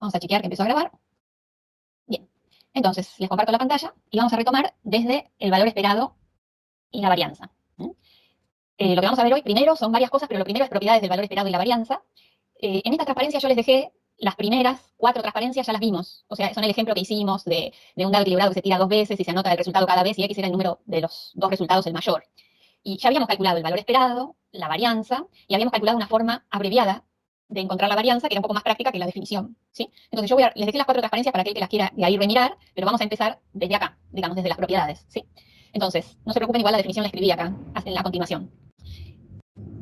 Vamos a chequear que empezó a grabar. Bien. Entonces, les comparto la pantalla y vamos a retomar desde el valor esperado y la varianza. Lo que vamos a ver hoy, primero, son varias cosas, pero lo primero es propiedades del valor esperado y la varianza. En esta transparencia yo les dejé las primeras 4 transparencias, ya las vimos. O sea, son el ejemplo que hicimos de un dado equilibrado que se tira 2 veces y se anota el resultado cada vez y X era el número de los 2 resultados el mayor. Y ya habíamos calculado el valor esperado, la varianza, y habíamos calculado una forma abreviada de encontrar la varianza, que era un poco más práctica que la definición, ¿sí? Entonces les dejé las 4 transparencias para aquel que las quiera de ahí remirar, pero vamos a empezar desde acá, digamos, desde las propiedades, ¿sí? Entonces, no se preocupen, igual la definición la escribí acá, en la continuación.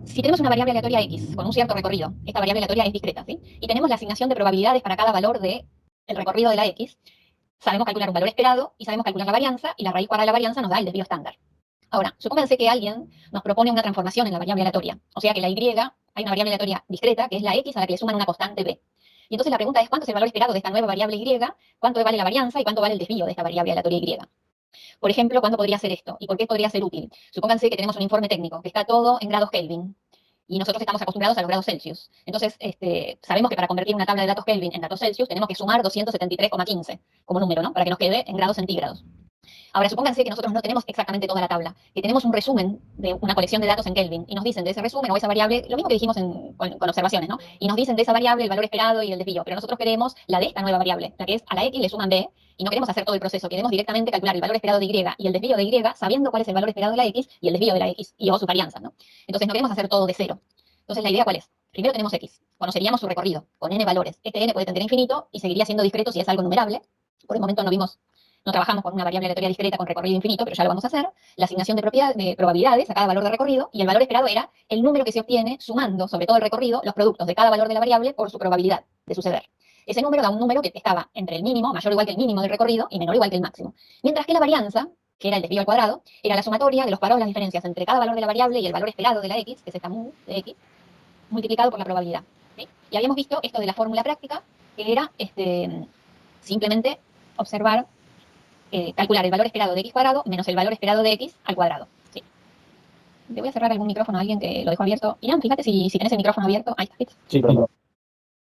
Si tenemos una variable aleatoria X con un cierto recorrido, esta variable aleatoria es discreta, ¿sí? Y tenemos la asignación de probabilidades para cada valor del recorrido de la X, sabemos calcular un valor esperado y sabemos calcular la varianza, y la raíz cuadrada de la varianza nos da el desvío estándar. Ahora, supónganse que alguien nos propone una transformación en la variable aleatoria, o sea que la Y, hay una variable aleatoria discreta, que es la X, a la que le suman una constante B. Y entonces la pregunta es, ¿cuánto es el valor esperado de esta nueva variable Y? ¿Cuánto vale la varianza? ¿Y cuánto vale el desvío de esta variable aleatoria Y? Por ejemplo, ¿cuándo podría ser esto? ¿Y por qué podría ser útil? Supónganse que tenemos un informe técnico, que está todo en grados Kelvin, y nosotros estamos acostumbrados a los grados Celsius. Entonces, sabemos que para convertir una tabla de datos Kelvin en datos Celsius tenemos que sumar 273,15 como número, ¿no? Para que nos quede en grados centígrados. Ahora, supónganse que nosotros no tenemos exactamente toda la tabla, que tenemos un resumen de una colección de datos en Kelvin, y nos dicen de ese resumen o esa variable, lo mismo que dijimos con observaciones, ¿no? Y nos dicen de esa variable el valor esperado y el desvío, pero nosotros queremos la de esta nueva variable, la que es a la X le suman B, y no queremos hacer todo el proceso, queremos directamente calcular el valor esperado de Y y el desvío de Y, sabiendo cuál es el valor esperado de la X y el desvío de la X, y o sus varianzas, ¿no? Entonces no queremos hacer todo de cero. Entonces, ¿la idea cuál es? Primero tenemos X, conoceríamos su recorrido, con n valores. Este n puede tender a infinito y seguiría siendo discreto si es algo numerable. Por el momento no trabajamos con una variable aleatoria discreta con recorrido infinito, pero ya lo vamos a hacer. La asignación de probabilidades a cada valor de recorrido, y el valor esperado era el número que se obtiene sumando sobre todo el recorrido los productos de cada valor de la variable por su probabilidad de suceder. Ese número da un número que estaba entre el mínimo, mayor o igual que el mínimo del recorrido, y menor o igual que el máximo. Mientras que la varianza, que era el desvío al cuadrado, era la sumatoria de los valores, las diferencias entre cada valor de la variable y el valor esperado de la X, que es esta mu de X, multiplicado por la probabilidad, ¿sí? Y habíamos visto esto de la fórmula práctica, que era simplemente observar, calcular el valor esperado de X cuadrado menos el valor esperado de X al cuadrado, ¿sí? Le voy a cerrar algún micrófono a alguien que lo dejó abierto. Irán, fíjate si tenés el micrófono abierto. Ahí está, ¿viste? Sí, pronto.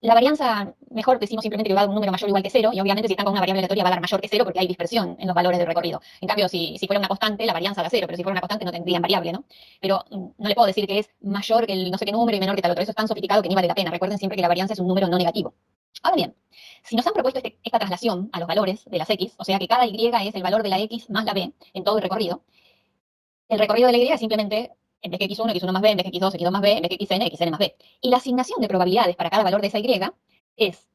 La varianza, mejor decimos simplemente que va a un número mayor o igual que 0, y obviamente si están con una variable aleatoria va a dar mayor que 0 porque hay dispersión en los valores del recorrido. En cambio, si fuera una constante, la varianza da 0, pero si fuera una constante no tendrían variable, ¿no? Pero no le puedo decir que es mayor que el no sé qué número y menor que tal otro. Eso es tan sofisticado que ni vale la pena. Recuerden siempre que la varianza es un número no negativo. Ahora bien, si nos han propuesto esta traslación a los valores de las X, o sea que cada Y es el valor de la X más la B en todo el recorrido de la Y es simplemente, en vez que X1, X1 más B, en vez que X2, X2 más B, en vez que XN, XN más B. Y la asignación de probabilidades para cada valor de esa Y es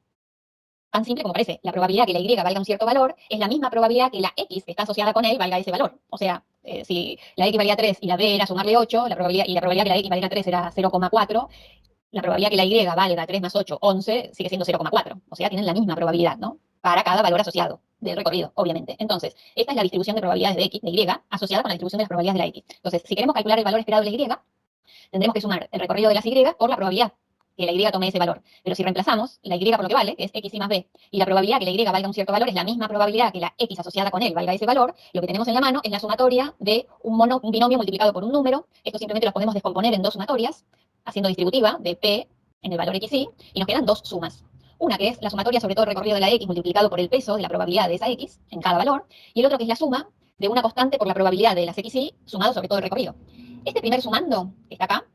tan simple como parece. La probabilidad que la Y valga un cierto valor es la misma probabilidad que la X que está asociada con él valga ese valor. O sea, si la X valía 3 y la B era sumarle 8, la probabilidad que la X valiera 3 era 0,4, la probabilidad que la Y valga 3 más 8, 11, sigue siendo 0,4. O sea, tienen la misma probabilidad, ¿no? Para cada valor asociado del recorrido, obviamente. Entonces, esta es la distribución de probabilidades de X, de Y, asociada con la distribución de las probabilidades de la X. Entonces, si queremos calcular el valor esperado de la Y, tendremos que sumar el recorrido de las Y por la probabilidad que la Y tome ese valor. Pero si reemplazamos la Y por lo que vale, que es X y más B, y la probabilidad que la Y valga un cierto valor es la misma probabilidad que la X asociada con él valga ese valor, lo que tenemos en la mano es la sumatoria de un binomio multiplicado por un número. Esto simplemente lo podemos descomponer en dos sumatorias, haciendo distributiva de P en el valor XY, y nos quedan dos sumas. Una que es la sumatoria sobre todo el recorrido de la X multiplicado por el peso de la probabilidad de esa X en cada valor, y el otro que es la suma de una constante por la probabilidad de las XY sumado sobre todo el recorrido. Este primer sumando, que está acá,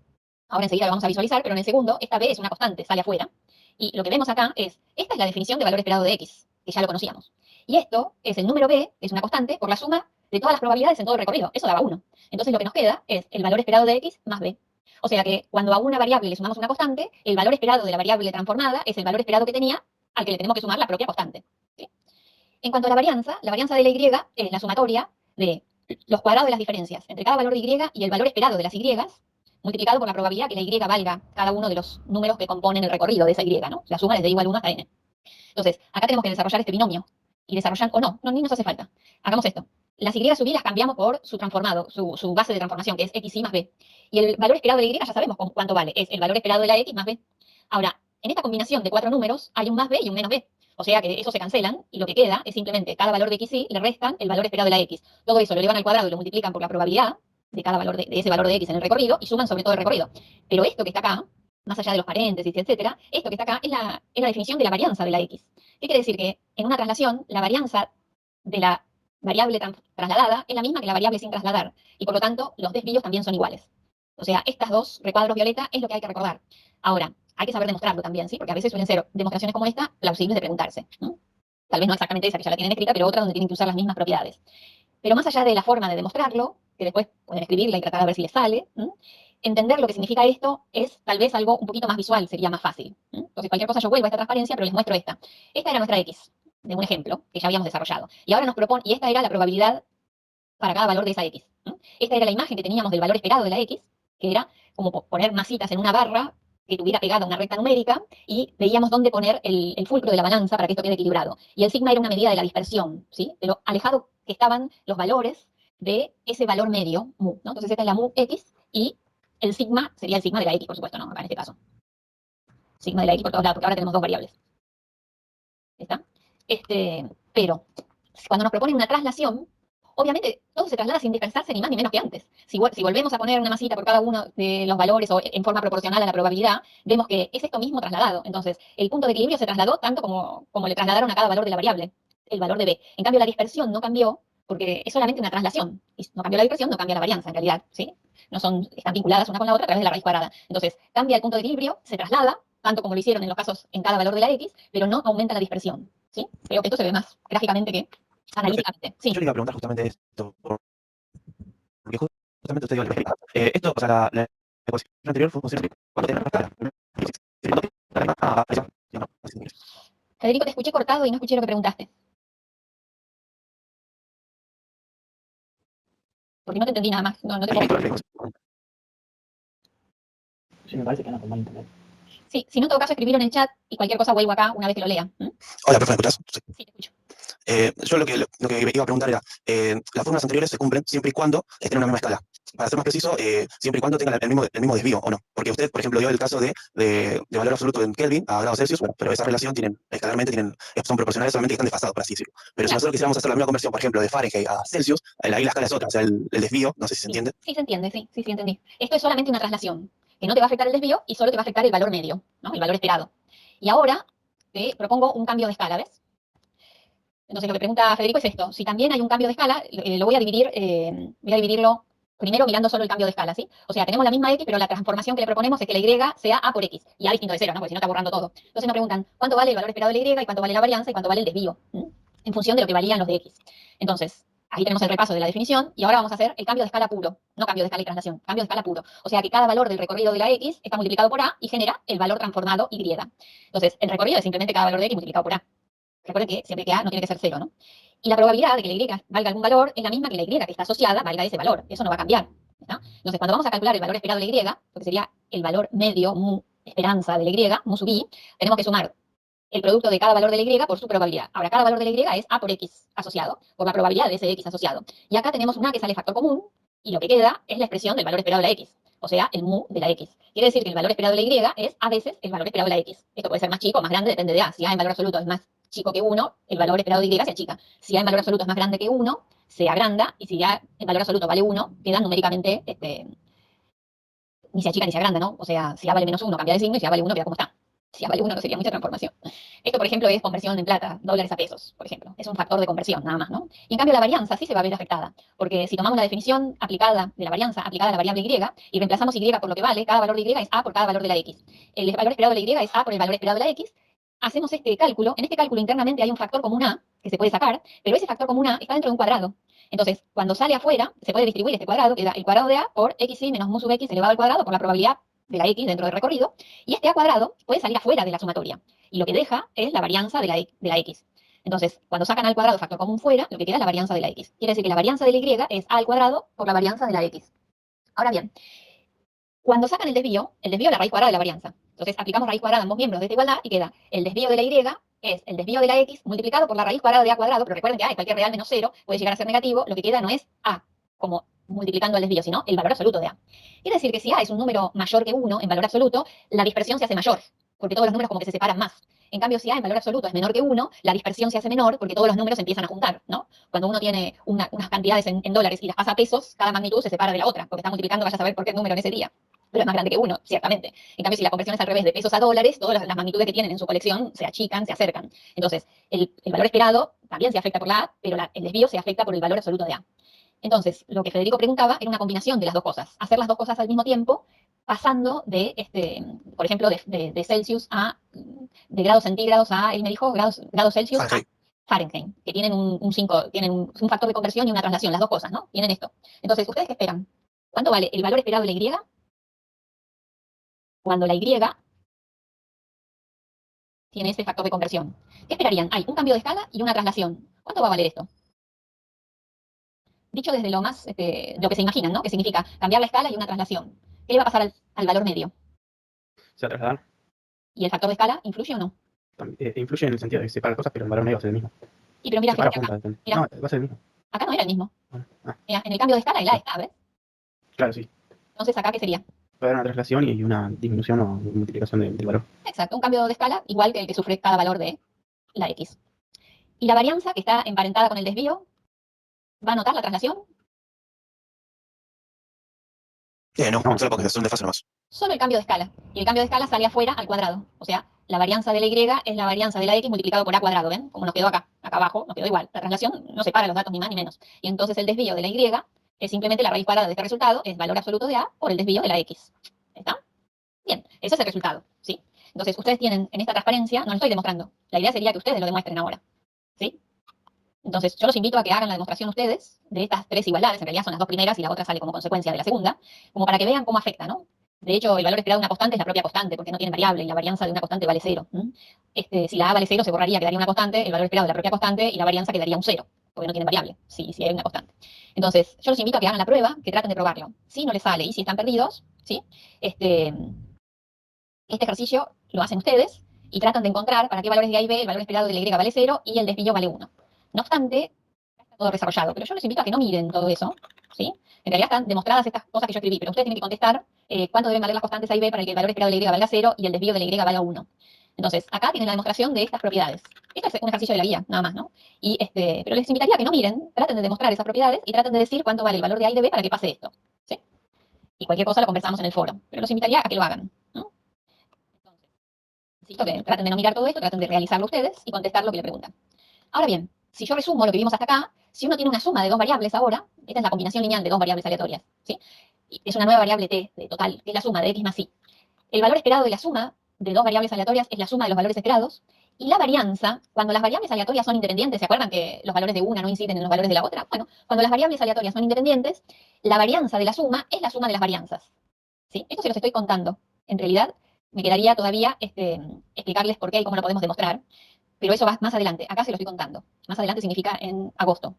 ahora enseguida lo vamos a visualizar, pero en el segundo, esta B es una constante, sale afuera. Y lo que vemos acá esta es la definición de valor esperado de X, que ya lo conocíamos. Y esto es el número B, que es una constante, por la suma de todas las probabilidades en todo el recorrido. Eso daba 1. Entonces lo que nos queda es el valor esperado de X más B. O sea que cuando a una variable le sumamos una constante, el valor esperado de la variable transformada es el valor esperado que tenía al que le tenemos que sumar la propia constante, ¿sí? En cuanto a la varianza de la Y es la sumatoria de los cuadrados de las diferencias entre cada valor de Y y el valor esperado de las Y, multiplicado por la probabilidad que la Y valga cada uno de los números que componen el recorrido de esa Y, ¿no? La suma desde igual 1 hasta n. Entonces, acá tenemos que desarrollar este binomio. Y desarrollar, o no, ni nos hace falta. Hagamos esto. Las Y sub i las cambiamos por su transformado, su base de transformación, que es xy más b. Y el valor esperado de la Y ya sabemos cuánto vale. Es el valor esperado de la X más b. Ahora, en esta combinación de 4 números hay un más b y un menos b. O sea que esos se cancelan y lo que queda es simplemente cada valor de xy le restan el valor esperado de la X. Todo eso lo elevan al cuadrado y lo multiplican por la probabilidad de cada valor de ese valor de X en el recorrido y suman sobre todo el recorrido. Pero esto que está acá más allá de los paréntesis, etcétera, esto que está acá es la definición de la varianza de la X. ¿Qué quiere decir? Que en una traslación, la varianza de la variable trasladada es la misma que la variable sin trasladar, y por lo tanto, los desvíos también son iguales. O sea, estas dos recuadros violeta es lo que hay que recordar. Ahora, hay que saber demostrarlo también, ¿sí? Porque a veces suelen ser demostraciones como esta plausibles de preguntarse, ¿no? Tal vez no exactamente esa que ya la tienen escrita, pero otra donde tienen que usar las mismas propiedades. Pero más allá de la forma de demostrarlo, que después pueden escribirla y tratar de ver si les sale, entender lo que significa esto es tal vez algo un poquito más visual, sería más fácil. Entonces, cualquier cosa yo vuelvo a esta transparencia, pero les muestro esta. Esta era nuestra X, de un ejemplo que ya habíamos desarrollado. Y ahora nos propone, y esta era la probabilidad para cada valor de esa X. Esta era la imagen que teníamos del valor esperado de la X, que era como poner masitas en una barra que tuviera pegada una recta numérica, y veíamos dónde poner el fulcro de la balanza para que esto quede equilibrado. Y el sigma era una medida de la dispersión, ¿sí? De lo alejado que estaban los valores de ese valor medio, mu, ¿no? Entonces esta es la mu X, y el sigma sería el sigma de la X, por supuesto, ¿no? Acá en este caso. Sigma de la X por todos lados, porque ahora tenemos dos variables. ¿Está? Pero cuando nos proponen una traslación, obviamente todo se traslada sin dispersarse ni más ni menos que antes. Si volvemos a poner una masita por cada uno de los valores o en forma proporcional a la probabilidad, vemos que es esto mismo trasladado. Entonces, el punto de equilibrio se trasladó tanto como le trasladaron a cada valor de la variable, el valor de b. En cambio, la dispersión no cambió porque es solamente una traslación. Y no cambió la dispersión, no cambia la varianza en realidad, ¿sí? No están vinculadas una con la otra a través de la raíz cuadrada. Entonces, cambia el punto de equilibrio, se traslada, tanto como lo hicieron en los casos en cada valor de la x, pero no aumenta la dispersión, ¿sí? Creo que esto se ve más gráficamente que analíticamente. Sí. Yo le iba a preguntar justamente esto, porque justamente usted dio el ejemplo. Esto, o sea, la ecuación anterior fue posible cuando tenía una Federico, te escuché cortado y no escuché lo que preguntaste. Porque no te entendí nada más. No te puedo... Sí, me parece que anda con mal internet. Sí, si no, en todo caso, escribirlo en el chat y cualquier cosa vuelvo acá una vez que lo lea. Hola, profe, ¿me escuchás? Sí, te escucho. Yo lo que iba a preguntar era, las fórmulas anteriores se cumplen siempre y cuando estén en una misma escala. Para ser más preciso, siempre y cuando tengan el mismo desvío, ¿o no? Porque usted, por ejemplo, dio el caso de valor absoluto en Kelvin a grados Celsius, bueno, pero esa relación escalarmente son proporcionales, solamente que están desfasados, por así decirlo. Pero si nosotros quisiéramos hacer la misma conversión, por ejemplo, de Fahrenheit a Celsius, ahí la escala es otra, o sea, el desvío, no sé si se entiende. Sí, se entiende, sí, entendí. Esto es solamente una traslación, que no te va a afectar el desvío y solo te va a afectar el valor medio, ¿no? El valor esperado. Y ahora te propongo un cambio de escala, ¿ves? Entonces lo que pregunta Federico es esto. Si también hay un cambio de escala, lo voy a dividirlo primero mirando solo el cambio de escala, ¿sí? O sea, tenemos la misma X, pero la transformación que le proponemos es que la Y sea A por X, y A distinto de cero, ¿no? Porque si no está borrando todo. Entonces nos preguntan, ¿cuánto vale el valor esperado de la Y, y cuánto vale la varianza, y cuánto vale el desvío? En función de lo que valían los de X. Entonces, ahí tenemos el repaso de la definición, y ahora vamos a hacer el cambio de escala puro, no cambio de escala y traslación, cambio de escala puro. O sea que cada valor del recorrido de la X está multiplicado por A y genera el valor transformado Y. Entonces, el recorrido es simplemente cada valor de X multiplicado por A. Recuerden que siempre que A no tiene que ser cero, ¿no? Y la probabilidad de que la Y valga algún valor es la misma que la Y que está asociada valga ese valor. Eso no va a cambiar. ¿Está? Entonces, cuando vamos a calcular el valor esperado de la Y, lo que sería el valor medio, mu esperanza de la Y, mu sub i, tenemos que sumar el producto de cada valor de la Y por su probabilidad. Ahora, cada valor de la Y es A por X asociado, por la probabilidad de ese X asociado. Y acá tenemos un A que sale factor común, y lo que queda es la expresión del valor esperado de la X, o sea, el mu de la X. Quiere decir que el valor esperado de la Y es a veces el valor esperado de la X. Esto puede ser más chico o más grande, depende de A. Si A en valor absoluto es más chico que 1, el valor esperado de Y se achica. Si A en valor absoluto es más grande que 1, se agranda, y si A en valor absoluto vale 1, queda numéricamente, ni se achica ni se agranda, ¿no? O sea, si A vale menos 1, cambia de signo, y si A vale 1, queda como está. Si A vale 1 no sería mucha transformación. Esto, por ejemplo, es conversión en plata, dólares a pesos, por ejemplo. Es un factor de conversión, nada más, ¿no? Y en cambio la varianza sí se va a ver afectada, porque si tomamos la definición aplicada de la varianza aplicada a la variable Y y reemplazamos Y por lo que vale, cada valor de Y es A por cada valor de la X. El valor esperado de la Y es A por el valor esperado de la X. Hacemos este cálculo. En este cálculo internamente hay un factor común A que se puede sacar, pero ese factor común A está dentro de un cuadrado. Entonces, cuando sale afuera, se puede distribuir este cuadrado, que da el cuadrado de A por xi menos mu sub x elevado al cuadrado por la probabilidad de la x dentro del recorrido, y este A cuadrado puede salir afuera de la sumatoria, y lo que deja es la varianza de la x. Entonces, cuando sacan al cuadrado factor común fuera, lo que queda es la varianza de la x. Quiere decir que la varianza de la y es A al cuadrado por la varianza de la x. Ahora bien, cuando sacan el desvío es la raíz cuadrada de la varianza. Entonces aplicamos raíz cuadrada a ambos miembros de esta igualdad y queda el desvío de la y es el desvío de la x multiplicado por la raíz cuadrada de a cuadrado, pero recuerden que A es cualquier real menos 0, puede llegar a ser negativo, lo que queda no es A como multiplicando el desvío, sino el valor absoluto de A. Quiere decir que si A es un número mayor que 1 en valor absoluto, la dispersión se hace mayor, porque todos los números como que se separan más. En cambio, si A en valor absoluto es menor que 1, la dispersión se hace menor porque todos los números se empiezan a juntar, ¿no? Cuando uno tiene unas cantidades en dólares y las pasa a pesos, cada magnitud se separa de la otra, porque está multiplicando, vaya a saber por qué número en ese día. pero es más grande que 1, ciertamente. En cambio, si la conversión es al revés, de pesos a dólares, todas las magnitudes que tienen en su colección se achican, se acercan. Entonces, el valor esperado también se afecta por la A, pero el desvío se afecta por el valor absoluto de A. Entonces, lo que Federico preguntaba era una combinación de las dos cosas, hacer las dos cosas al mismo tiempo, pasando de, por ejemplo, de Celsius a, de grados centígrados a, él me dijo, grados Celsius Fahrenheit. a Fahrenheit, que tienen tienen un factor de conversión y una traslación, las dos cosas, ¿no? Tienen esto. Entonces, ¿ustedes qué esperan? ¿Cuánto vale el valor esperado de la Y cuando la Y tiene ese factor de conversión? ¿Qué esperarían? Hay un cambio de escala y una traslación. ¿Cuánto va a valer esto? Dicho desde lo más, lo que se imaginan, ¿no? Que significa cambiar la escala y una traslación. ¿Qué le va a pasar al valor medio? Se va a trasladar. ¿Y el factor de escala influye o no? Influye en el sentido de que separa cosas, pero el valor medio va a ser el mismo. Y pero mira, Separa fíjate acá. juntas, depende. Mira, No, va a ser el mismo. acá no era el mismo. Bueno, Mira, en el cambio de escala el A está, ¿ves? claro, sí. Entonces acá, ¿qué sería? Va a haber una traslación y una disminución o multiplicación del valor. Exacto, un cambio de escala igual que el que sufre cada valor de la X. Y la varianza, que está emparentada con el desvío, ¿va a notar la traslación? No, solo porque es un desfase nomás. Solo el cambio de escala. Y el cambio de escala sale afuera al cuadrado. O sea, la varianza de la Y es la varianza de la X multiplicado por A cuadrado, ¿ven? Como nos quedó acá. Acá abajo nos quedó igual. La traslación no separa los datos ni más ni menos. Y entonces el desvío de la Y es simplemente la raíz cuadrada de este resultado, es valor absoluto de A por el desvío de la X. ¿Está? Bien, ese es el resultado, ¿sí? Entonces, ustedes tienen en esta transparencia, no lo estoy demostrando. La idea sería que ustedes lo demuestren ahora, ¿sí? Entonces, yo los invito a que hagan la demostración ustedes de estas tres igualdades, en realidad son las dos primeras y la otra sale como consecuencia de la segunda, como para que vean cómo afecta, ¿no? De hecho, el valor esperado de una constante es la propia constante, porque no tiene variable, y la varianza de una constante vale 0. Si la A vale 0, se borraría, quedaría una constante, el valor esperado de la propia constante, y la varianza quedaría un 0, porque no tiene variable, si hay una constante. Entonces, yo los invito a que hagan la prueba, que traten de probarlo. Si no les sale y si están perdidos, ¿sí? Este ejercicio lo hacen ustedes y tratan de encontrar para qué valores de A y B el valor esperado de la Y vale 0 y el desvío vale 1. No obstante, está todo desarrollado, pero yo les invito a que no miren todo eso, ¿sí? En realidad están demostradas estas cosas que yo escribí, pero ustedes tienen que contestar cuánto deben valer las constantes A y B para que el valor esperado de la Y valga 0 y el desvío de la Y valga 1. Entonces, acá tienen la demostración de estas propiedades. Esto es un ejercicio de la guía, nada más, ¿no? Pero les invitaría a que no miren, traten de demostrar esas propiedades y traten de decir cuánto vale el valor de A y de B para que pase esto, ¿sí? Y cualquier cosa lo conversamos en el foro, pero los invitaría a que lo hagan, ¿no? Entonces, insisto que traten de no mirar todo esto, traten de realizarlo ustedes y contestar lo que le preguntan. Ahora bien, si yo resumo lo que vimos hasta acá, si uno tiene una suma de dos variables ahora, esta es la combinación lineal de dos variables aleatorias, ¿sí? Y es una nueva variable t de total, que es la suma de x más y. El valor esperado de la suma de dos variables aleatorias es la suma de los valores esperados, y la varianza, cuando las variables aleatorias son independientes, ¿se acuerdan que los valores de una no inciden en los valores de la otra? Bueno, cuando las variables aleatorias son independientes, la varianza de la suma es la suma de las varianzas, ¿sí? Esto se los estoy contando. En realidad, me quedaría todavía explicarles por qué y cómo lo podemos demostrar, pero eso va más adelante. Acá se lo estoy contando. Más adelante significa en agosto.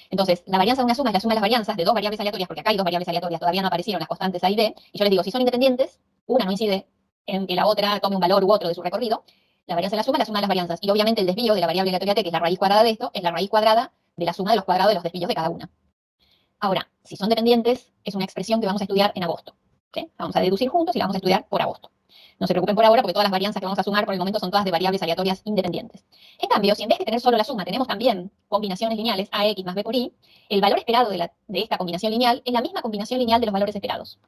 Entonces, la varianza de una suma es la suma de las varianzas de dos variables aleatorias, porque acá hay dos variables aleatorias, todavía no aparecieron las constantes A y B, y yo les digo, si son independientes, una no incide en que la otra tome un valor u otro de su recorrido, la varianza de la suma es la suma de las varianzas, y obviamente el desvío de la variable aleatoria t, que es la raíz cuadrada de esto, es la raíz cuadrada de la suma de los cuadrados de los desvíos de cada una. Ahora, si son dependientes, es una expresión que vamos a estudiar en agosto, ¿sí? Vamos a deducir juntos y la vamos a estudiar por agosto. No se preocupen por ahora porque todas las varianzas que vamos a sumar por el momento son todas de variables aleatorias independientes. En cambio, si en vez de tener solo la suma tenemos también combinaciones lineales AX más B por Y, el valor esperado de esta combinación lineal es la misma combinación lineal de los valores esperados.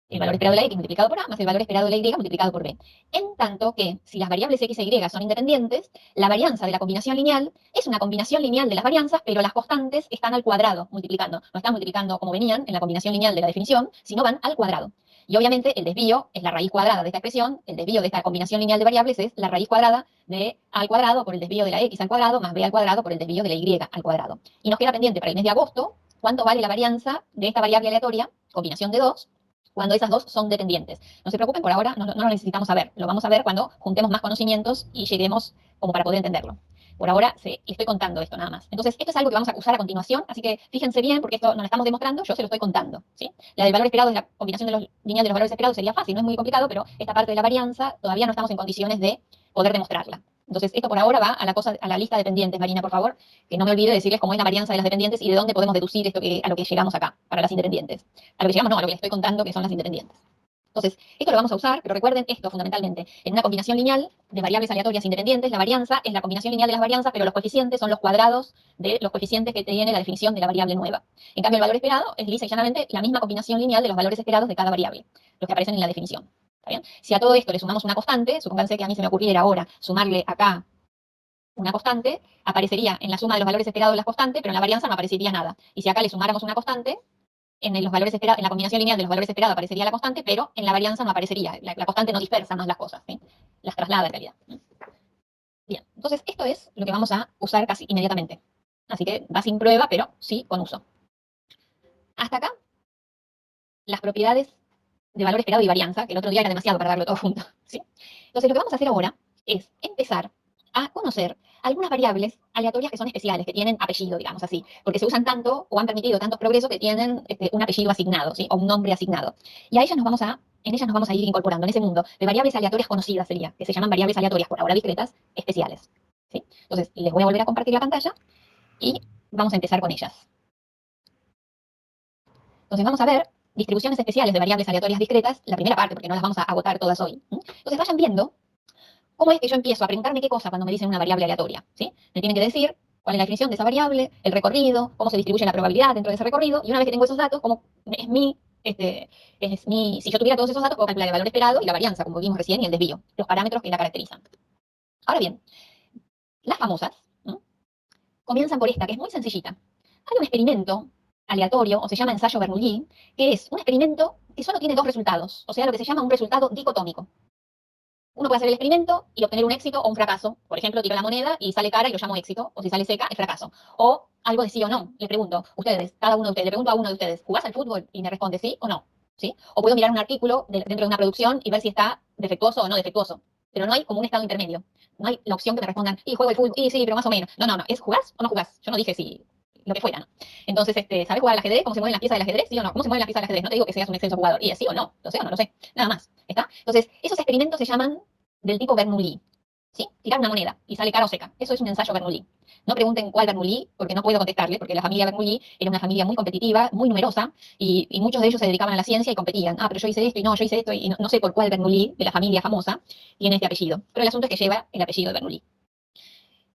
El valor esperado de la X multiplicado por A más el valor esperado de la Y multiplicado por B. En tanto que, si las variables X e Y son independientes, la varianza de la combinación lineal es una combinación lineal de las varianzas, pero las constantes están al cuadrado multiplicando. No están multiplicando como venían en la combinación lineal de la definición, sino van al cuadrado. Y obviamente el desvío es la raíz cuadrada de esta expresión, el desvío de esta combinación lineal de variables es la raíz cuadrada de A al cuadrado por el desvío de la X al cuadrado más B al cuadrado por el desvío de la Y al cuadrado. Y nos queda pendiente para el mes de agosto cuánto vale la varianza de esta variable aleatoria, combinación de dos, cuando esas dos son dependientes. No se preocupen, por ahora no lo necesitamos saber. Lo vamos a ver cuando juntemos más conocimientos y lleguemos como para poder entenderlo. Por ahora estoy contando esto nada más. Entonces, esto es algo que vamos a usar a continuación, así que fíjense bien, porque esto no lo estamos demostrando, yo se lo estoy contando, ¿sí? La del valor esperado es la combinación de los lineal de los valores esperados, sería fácil, no es muy complicado, pero esta parte de la varianza todavía no estamos en condiciones de poder demostrarla. Entonces, esto por ahora va a la lista de dependientes, Marina, por favor, que no me olvide decirles cómo es la varianza de las dependientes y de dónde podemos deducir esto a lo que llegamos acá, para las independientes. A lo que llegamos no, a lo que les estoy contando, que son las independientes. Entonces, esto lo vamos a usar, pero recuerden esto fundamentalmente. En una combinación lineal de variables aleatorias independientes, la varianza es la combinación lineal de las varianzas, pero los coeficientes son los cuadrados de los coeficientes que tiene la definición de la variable nueva. En cambio, el valor esperado es lisa y llanamente la misma combinación lineal de los valores esperados de cada variable, los que aparecen en la definición. ¿Está bien? Si a todo esto le sumamos una constante, supónganse que a mí se me ocurriera ahora sumarle acá una constante, aparecería en la suma de los valores esperados de la constante, pero en la varianza no aparecería nada. Y si acá le sumáramos una constante, en los valores esperados, en la combinación lineal de los valores esperados aparecería la constante, pero en la varianza no aparecería. La constante no dispersa más las cosas, ¿sí? Las traslada en realidad. Bien, entonces esto es lo que vamos a usar casi inmediatamente. Así que va sin prueba, pero sí con uso. Hasta acá, las propiedades de valor esperado y varianza, que el otro día era demasiado para darlo todo junto, ¿sí? Entonces lo que vamos a hacer ahora es empezar a conocer algunas variables aleatorias que son especiales, que tienen apellido, digamos así, porque se usan tanto o han permitido tantos progresos que tienen un apellido asignado, ¿sí? O un nombre asignado. Y a ellas en ellas nos vamos a ir incorporando, en ese mundo de variables aleatorias conocidas sería, que se llaman variables aleatorias, por ahora discretas, especiales, ¿sí? Entonces les voy a volver a compartir la pantalla y vamos a empezar con ellas. Entonces vamos a ver distribuciones especiales de variables aleatorias discretas, la primera parte, porque no las vamos a agotar todas hoy. Entonces vayan viendo cómo es que yo empiezo a preguntarme qué cosa cuando me dicen una variable aleatoria, ¿sí? Me tienen que decir cuál es la definición de esa variable, el recorrido, cómo se distribuye la probabilidad dentro de ese recorrido, y una vez que tengo esos datos, cómo si yo tuviera todos esos datos, puedo calcular el valor esperado y la varianza, como vimos recién, y el desvío, los parámetros que la caracterizan. Ahora bien, las famosas comienzan por esta, que es muy sencillita. Hay un experimento aleatorio, o se llama ensayo Bernoulli, que es un experimento que solo tiene dos resultados, o sea, lo que se llama un resultado dicotómico. Uno puede hacer el experimento y obtener un éxito o un fracaso. Por ejemplo, tiro la moneda y sale cara y lo llamo éxito, o si sale seca es fracaso. O algo de sí o no. Le pregunto, ustedes, cada uno de ustedes, le pregunto a uno de ustedes, ¿jugás al fútbol? Y me responde sí o no. ¿Sí? O puedo mirar un artículo dentro de una producción y ver si está defectuoso o no defectuoso. Pero no hay como un estado intermedio. No hay la opción que me respondan, y juego al fútbol, y sí, pero más o menos. No, ¿es jugás o no jugás? Yo no dije si lo que fuera, ¿no? Entonces, ¿sabes jugar al ajedrez? ¿Cómo se mueven las piezas del ajedrez? ¿Sí o no? ¿Cómo se mueven las piezas del ajedrez? No te digo que seas un excelso jugador. Y es sí o no. Lo sé o no lo sé. Nada más. ¿Está? Entonces, esos experimentos se llaman del tipo Bernoulli. ¿Sí? Tirar una moneda y sale cara o seca. Eso es un ensayo Bernoulli. No pregunten cuál Bernoulli, porque no puedo contestarle, porque la familia Bernoulli era una familia muy competitiva, muy numerosa, y muchos de ellos se dedicaban a la ciencia y competían. Ah, pero yo hice esto y no, yo hice esto, y no sé por cuál Bernoulli de la familia famosa tiene este apellido. Pero el asunto es que lleva el apellido de Bernoulli.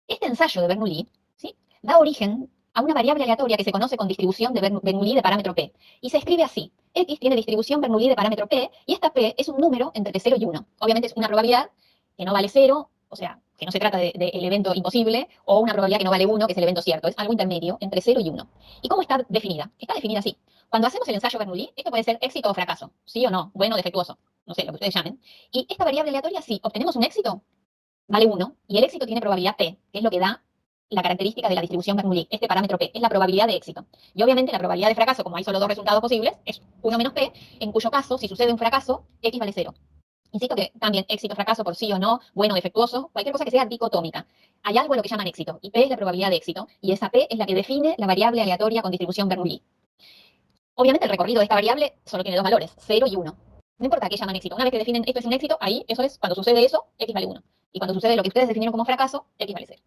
Este ensayo de Bernoulli, ¿sí?, da origen a una variable aleatoria que se conoce con distribución de Bernoulli de parámetro P. Y se escribe así. X tiene distribución Bernoulli de parámetro P, y esta P es un número entre 0 y 1. Obviamente es una probabilidad que no vale 0, o sea, que no se trata del evento imposible, o una probabilidad que no vale 1, que es el evento cierto. Es algo intermedio entre 0 y 1. ¿Y cómo está definida? Está definida así. Cuando hacemos el ensayo Bernoulli, esto puede ser éxito o fracaso, sí o no, bueno o defectuoso, no sé, lo que ustedes llamen. Y esta variable aleatoria, si obtenemos un éxito, vale 1, y el éxito tiene probabilidad P, que es lo que da la característica de la distribución Bernoulli. Este parámetro P es la probabilidad de éxito. Y obviamente la probabilidad de fracaso, como hay solo dos resultados posibles, es 1 menos P, en cuyo caso, si sucede un fracaso, X vale 0. Insisto que también éxito, fracaso por sí o no, bueno, defectuoso, cualquier cosa que sea dicotómica. Hay algo en lo que llaman éxito, y P es la probabilidad de éxito, y esa P es la que define la variable aleatoria con distribución Bernoulli. Obviamente el recorrido de esta variable solo tiene dos valores, 0 y 1. No importa qué llaman éxito. Una vez que definen esto es un éxito, ahí eso es, cuando sucede eso, X vale 1. Y cuando sucede lo que ustedes definieron como fracaso, X vale 0.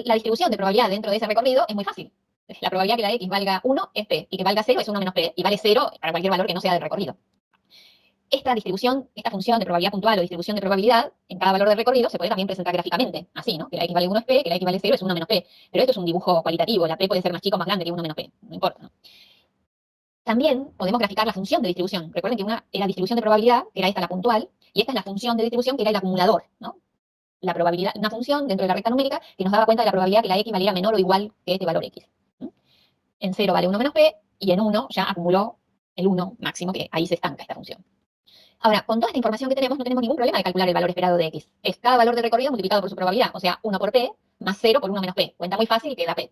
La distribución de probabilidad dentro de ese recorrido es muy fácil. La probabilidad que la X valga 1 es P, y que valga 0 es 1 menos P, y vale 0 para cualquier valor que no sea del recorrido. Esta distribución, esta función de probabilidad puntual o distribución de probabilidad en cada valor del recorrido se puede también presentar gráficamente, así, ¿no? Que la X vale 1 es P, que la X vale 0 es 1 menos P. Pero esto es un dibujo cualitativo, la P puede ser más chica o más grande que 1 menos P, no importa, ¿no? También podemos graficar la función de distribución. Recuerden que una era distribución de probabilidad, que era esta la puntual, y esta es la función de distribución, que era el acumulador, ¿no? La probabilidad, una función dentro de la recta numérica que nos daba cuenta de la probabilidad que la X valiera menor o igual que este valor X. En 0 vale 1 menos P, y en 1 ya acumuló el 1 máximo, que ahí se estanca esta función. Ahora, con toda esta información que tenemos, no tenemos ningún problema de calcular el valor esperado de X. Es cada valor de recorrido multiplicado por su probabilidad, o sea, 1 por P más 0 por 1 menos P. Cuenta muy fácil y queda P.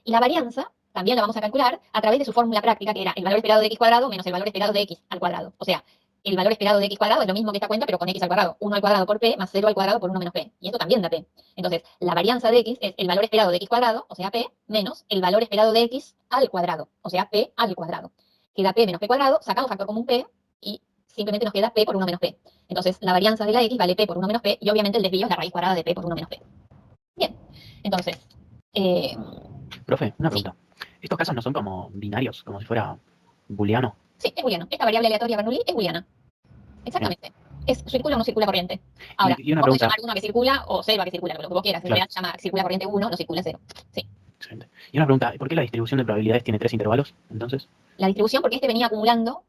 Y la varianza también la vamos a calcular a través de su fórmula práctica, que era el valor esperado de X cuadrado menos el valor esperado de X al cuadrado. O sea, el valor esperado de X cuadrado es lo mismo que esta cuenta, pero con X al cuadrado. 1 al cuadrado por P más 0 al cuadrado por 1 menos P. Y esto también da P. Entonces, la varianza de X es el valor esperado de X cuadrado, o sea, P, menos el valor esperado de X al cuadrado, o sea, P al cuadrado. Queda P menos P cuadrado, sacamos factor común P, y simplemente nos queda P por 1 menos P. Entonces, la varianza de la X vale P por 1 menos P, y obviamente el desvío es la raíz cuadrada de P por 1 menos P. Bien, entonces... Profe, una sí. pregunta. ¿Estos casos no son como binarios, como si fuera booleano? Sí, es booleano. Esta variable aleatoria Bernoulli es booleana. Exactamente. Es circula o no circula corriente. Ahora, Y una vos podés pregunta. llamar 1 a que circula o 0 a que circula, lo que vos quieras. En Claro. realidad se llama circula corriente 1, no circula 0. Sí. Excelente. Y una pregunta, ¿por qué la distribución de probabilidades tiene 3 intervalos, entonces? La distribución, porque este venía acumulando,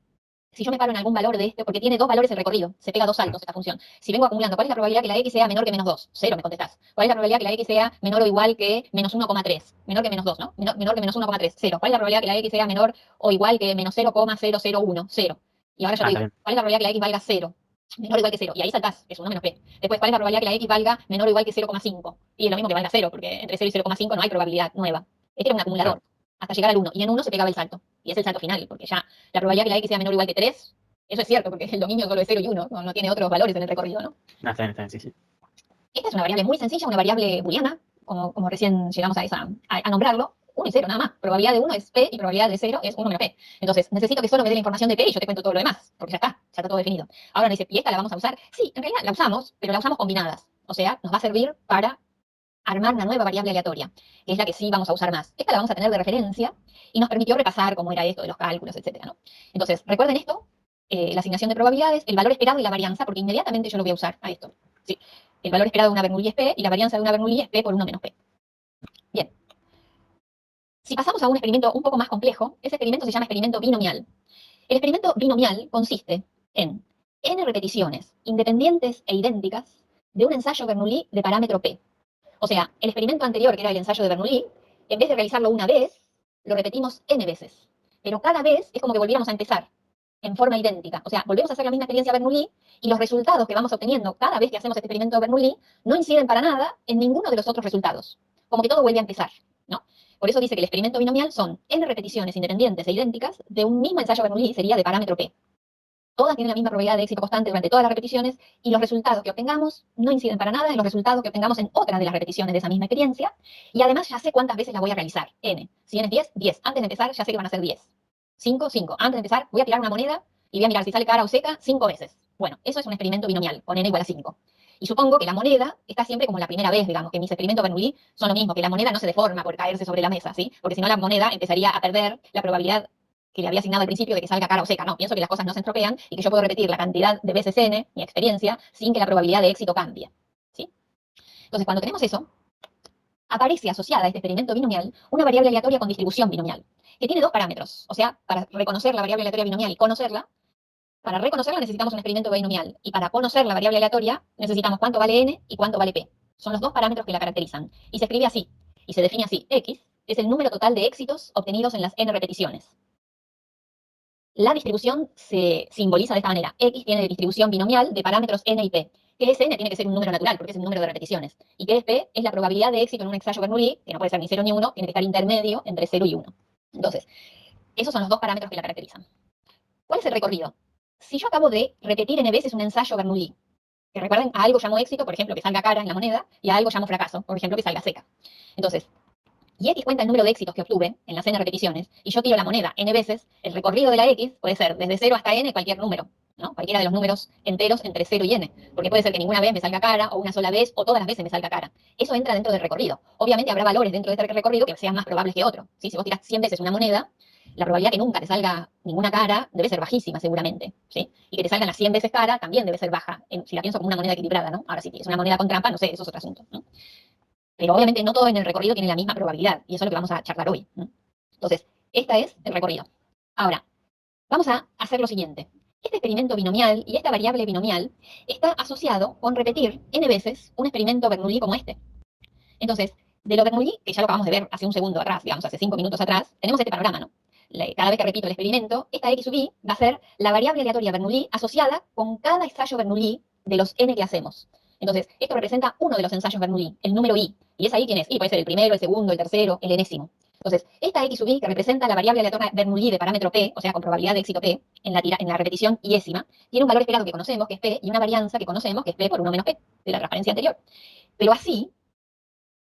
si yo me paro en algún valor de este, porque tiene dos valores el recorrido, se pega dos saltos esta función. Si vengo acumulando, ¿cuál es la probabilidad que la x sea menor que menos 2? 0 me contestás. ¿Cuál es la probabilidad que la x sea menor o igual que menos 1,3? Menor que menos 2, ¿no? Menor que menos 1,3, 0. ¿Cuál es la probabilidad que la x sea menor o igual que menos 0,001? 0. Y ahora yo te digo, Está bien. ¿cuál es la probabilidad que la x valga 0? Menor o igual que 0. Y ahí saltás, es 1 menos p. Después, ¿cuál es la probabilidad que la x valga menor o igual que 0,5? Y es lo mismo que valga 0, porque entre 0 y 0,5 no hay probabilidad nueva. Este era un acumulador, Claro. hasta llegar al 1. Y en 1 se pegaba el salto. Y es el salto final, porque ya la probabilidad que la x sea menor o igual que 3, eso es cierto, porque el dominio solo es 0 y 1, no tiene otros valores en el recorrido, ¿no? Está bien, sí, sí. Esta es una variable muy sencilla, una variable booleana, como recién llegamos a nombrarlo. 1 y 0, nada más. Probabilidad de 1 es P y probabilidad de 0 es 1 menos P. Entonces, necesito que solo me dé la información de P y yo te cuento todo lo demás, porque ya está todo definido. Ahora me dice, ¿y esta la vamos a usar? Sí, en realidad la usamos, pero la usamos combinadas. O sea, nos va a servir para armar una nueva variable aleatoria, que es la que sí vamos a usar más. Esta la vamos a tener de referencia y nos permitió repasar cómo era esto de los cálculos, etcétera, ¿no? Entonces, recuerden esto, la asignación de probabilidades, el valor esperado y la varianza, porque inmediatamente yo lo voy a usar a esto. ¿Sí? El valor esperado de una Bernoulli es P y la varianza de una Bernoulli es P por 1 menos P. Bien. Si pasamos a un experimento un poco más complejo, ese experimento se llama experimento binomial. El experimento binomial consiste en n repeticiones independientes e idénticas de un ensayo Bernoulli de parámetro P. O sea, el experimento anterior, que era el ensayo de Bernoulli, en vez de realizarlo una vez, lo repetimos n veces. Pero cada vez es como que volviéramos a empezar en forma idéntica. O sea, volvemos a hacer la misma experiencia Bernoulli y los resultados que vamos obteniendo cada vez que hacemos este experimento Bernoulli no inciden para nada en ninguno de los otros resultados. Como que todo vuelve a empezar, ¿no? Por eso dice que el experimento binomial son n repeticiones independientes e idénticas de un mismo ensayo Bernoulli, sería de parámetro P. Todas tienen la misma probabilidad de éxito constante durante todas las repeticiones y los resultados que obtengamos no inciden para nada en los resultados que obtengamos en otras de las repeticiones de esa misma experiencia. Y además ya sé cuántas veces la voy a realizar. N. Si n es 10, 10. Antes de empezar ya sé que van a ser 10. 5, 5. Antes de empezar voy a tirar una moneda y voy a mirar si sale cara o seca 5 veces. Bueno, eso es un experimento binomial con n igual a 5. Y supongo que la moneda está siempre como la primera vez, digamos, que mis experimentos Bernoulli son lo mismo, que la moneda no se deforma por caerse sobre la mesa, ¿sí? Porque si no la moneda empezaría a perder la probabilidad que le había asignado al principio de que salga cara o seca. No, pienso que las cosas no se estropean y que yo puedo repetir la cantidad de veces n, mi experiencia, sin que la probabilidad de éxito cambie. ¿Sí? Entonces, cuando tenemos eso, aparece asociada a este experimento binomial una variable aleatoria con distribución binomial, que tiene dos parámetros. O sea, para reconocer la variable aleatoria binomial y conocerla, para reconocerla necesitamos un experimento binomial y para conocer la variable aleatoria necesitamos cuánto vale n y cuánto vale p. Son los dos parámetros que la caracterizan. Y se escribe así, y se define así. X es el número total de éxitos obtenidos en las n repeticiones. La distribución se simboliza de esta manera. X tiene distribución binomial de parámetros n y p. Que es n tiene que ser un número natural, porque es el número de repeticiones. Y que es p es la probabilidad de éxito en un ensayo Bernoulli, que no puede ser ni 0 ni 1, tiene que estar intermedio entre 0 y 1. Entonces, esos son los dos parámetros que la caracterizan. ¿Cuál es el recorrido? Si yo acabo de repetir n veces un ensayo Bernoulli, que recuerden, a algo llamo éxito, por ejemplo, que salga cara en la moneda, y a algo llamo fracaso, por ejemplo, que salga seca. Entonces, y X cuenta el número de éxitos que obtuve en las n repeticiones, y yo tiro la moneda n veces, el recorrido de la X puede ser desde 0 hasta n cualquier número, ¿no? Cualquiera de los números enteros entre 0 y n, porque puede ser que ninguna vez me salga cara, o una sola vez, o todas las veces me salga cara. Eso entra dentro del recorrido. Obviamente habrá valores dentro de este recorrido que sean más probables que otros, ¿sí? Si vos tirás 100 veces una moneda, la probabilidad que nunca te salga ninguna cara debe ser bajísima seguramente, ¿sí? Y que te salgan las 100 veces cara también debe ser baja, si la pienso como una moneda equilibrada, ¿no? Ahora, si es una moneda con trampa, no sé, eso es otro asunto, ¿no? Pero obviamente no todo en el recorrido tiene la misma probabilidad, y eso es lo que vamos a charlar hoy, ¿no? Entonces, este es el recorrido. Ahora, vamos a hacer lo siguiente. Este experimento binomial y esta variable binomial está asociado con repetir n veces un experimento Bernoulli como este. Entonces, de lo Bernoulli, que ya lo acabamos de ver hace un segundo atrás, digamos, hace 5 minutos atrás, tenemos este panorama, ¿no? Cada vez que repito el experimento, esta x sub i va a ser la variable aleatoria Bernoulli asociada con cada ensayo Bernoulli de los n que hacemos. Entonces, esto representa uno de los ensayos Bernoulli, el número i. ¿Y esa i quién es? I puede ser el primero, el segundo, el tercero, el enésimo. Entonces, esta x sub i, que representa la variable aleatoria Bernoulli de parámetro p, o sea, con probabilidad de éxito p, en la repetición iésima, tiene un valor esperado que conocemos, que es p, y una varianza que conocemos, que es p por 1 menos p, de la transparencia anterior. Pero así,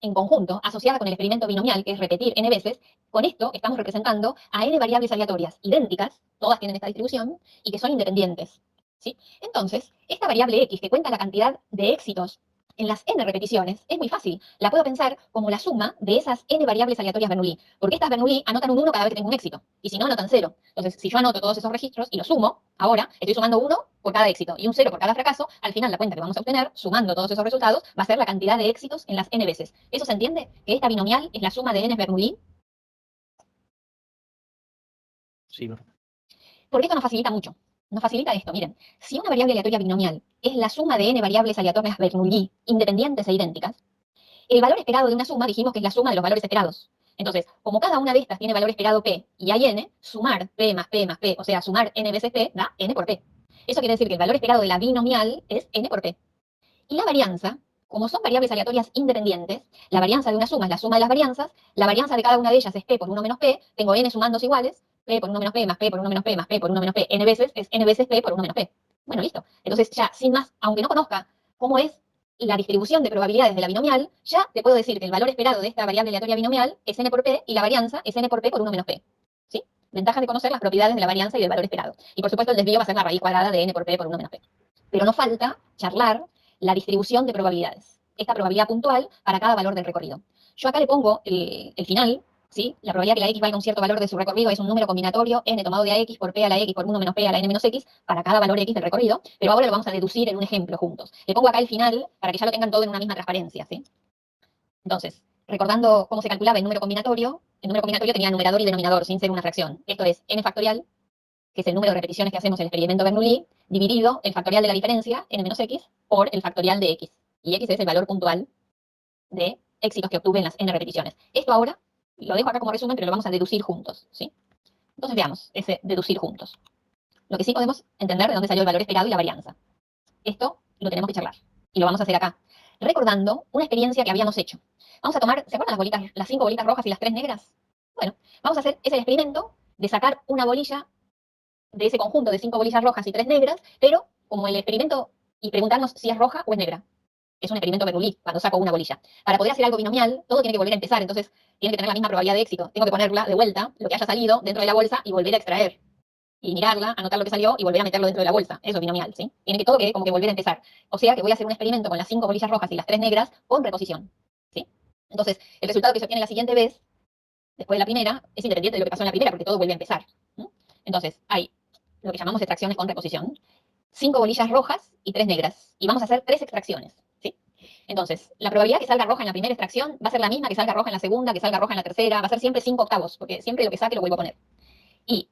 en conjunto, asociada con el experimento binomial, que es repetir n veces, con esto estamos representando a n variables aleatorias idénticas, todas tienen esta distribución, y que son independientes, ¿sí? Entonces, esta variable x, que cuenta la cantidad de éxitos en las n repeticiones es muy fácil. La puedo pensar como la suma de esas n variables aleatorias Bernoulli, porque estas Bernoulli anotan un 1 cada vez que tengo un éxito, y si no, anotan 0. Entonces, si yo anoto todos esos registros y los sumo, ahora estoy sumando 1 por cada éxito y un 0 por cada fracaso, al final la cuenta que vamos a obtener, sumando todos esos resultados, va a ser la cantidad de éxitos en las n veces. ¿Eso se entiende? Que esta binomial es la suma de n Bernoulli. Sí, perfecto. Porque esto nos facilita mucho. Nos facilita esto, miren. Si una variable aleatoria binomial es la suma de n variables aleatorias Bernoulli independientes e idénticas, el valor esperado de una suma dijimos que es la suma de los valores esperados. Entonces, como cada una de estas tiene valor esperado p y hay n, sumar p más p más p, o sea, sumar n veces p, da n por p. Eso quiere decir que el valor esperado de la binomial es n por p. Y la varianza, como son variables aleatorias independientes, la varianza de una suma es la suma de las varianzas, la varianza de cada una de ellas es p por 1 menos p, tengo n sumandos iguales, p por 1 menos p más p por 1 menos p más p por 1 menos p, n veces es n veces p por 1 menos p. Bueno, listo. Entonces ya, sin más, aunque no conozca cómo es la distribución de probabilidades de la binomial, ya te puedo decir que el valor esperado de esta variable aleatoria binomial es n por p y la varianza es n por p por 1 menos p. ¿Sí? Ventaja de conocer las propiedades de la varianza y del valor esperado. Y por supuesto el desvío va a ser la raíz cuadrada de n por p por 1 menos p. Pero no falta charlar la distribución de probabilidades. Esta probabilidad puntual para cada valor del recorrido. Yo acá le pongo el final, ¿sí? La probabilidad que la x valga un cierto valor de su recorrido es un número combinatorio n tomado de ax por p a la x por 1 menos p a la n menos x para cada valor x del recorrido, pero ahora lo vamos a deducir en un ejemplo juntos. Le pongo acá el final para que ya lo tengan todo en una misma transparencia, ¿sí? Entonces, recordando cómo se calculaba el número combinatorio tenía numerador y denominador sin ser una fracción. Esto es n factorial, que es el número de repeticiones que hacemos en el experimento Bernoulli, dividido el factorial de la diferencia, n menos x, por el factorial de x. Y x es el valor puntual de éxitos que obtuve en las n repeticiones. Esto ahora lo dejo acá como resumen, pero lo vamos a deducir juntos, ¿sí? Entonces veamos ese deducir juntos. Lo que sí podemos entender de dónde salió el valor esperado y la varianza. Esto lo tenemos que charlar. Y lo vamos a hacer acá, recordando una experiencia que habíamos hecho. Vamos a tomar, ¿se acuerdan las bolitas, las 5 bolitas rojas y las 3 negras? Bueno, vamos a hacer ese experimento de sacar una bolilla de ese conjunto de 5 bolillas rojas y 3 negras, pero como el experimento y preguntarnos si es roja o es negra. Es un experimento Bernoulli, cuando saco una bolilla. Para poder hacer algo binomial, todo tiene que volver a empezar, entonces tiene que tener la misma probabilidad de éxito. Tengo que ponerla de vuelta, lo que haya salido, dentro de la bolsa y volver a extraer. Y mirarla, anotar lo que salió y volver a meterlo dentro de la bolsa. Eso es binomial, ¿sí? Tiene que todo que como que volver a empezar. O sea que voy a hacer un experimento con las 5 bolillas rojas y las 3 negras con reposición, ¿sí? Entonces, el resultado que se obtiene la siguiente vez, después de la primera, es independiente de lo que pasó en la primera, porque todo vuelve a empezar, ¿no? Entonces, hay lo que llamamos extracciones con reposición. 5 bolillas rojas y 3 negras. Y vamos a hacer 3 extracciones, ¿sí? Entonces, la probabilidad que salga roja en la primera extracción va a ser la misma que salga roja en la segunda, que salga roja en la tercera, va a ser siempre 5 octavos, porque siempre lo que saque lo vuelvo a poner. Y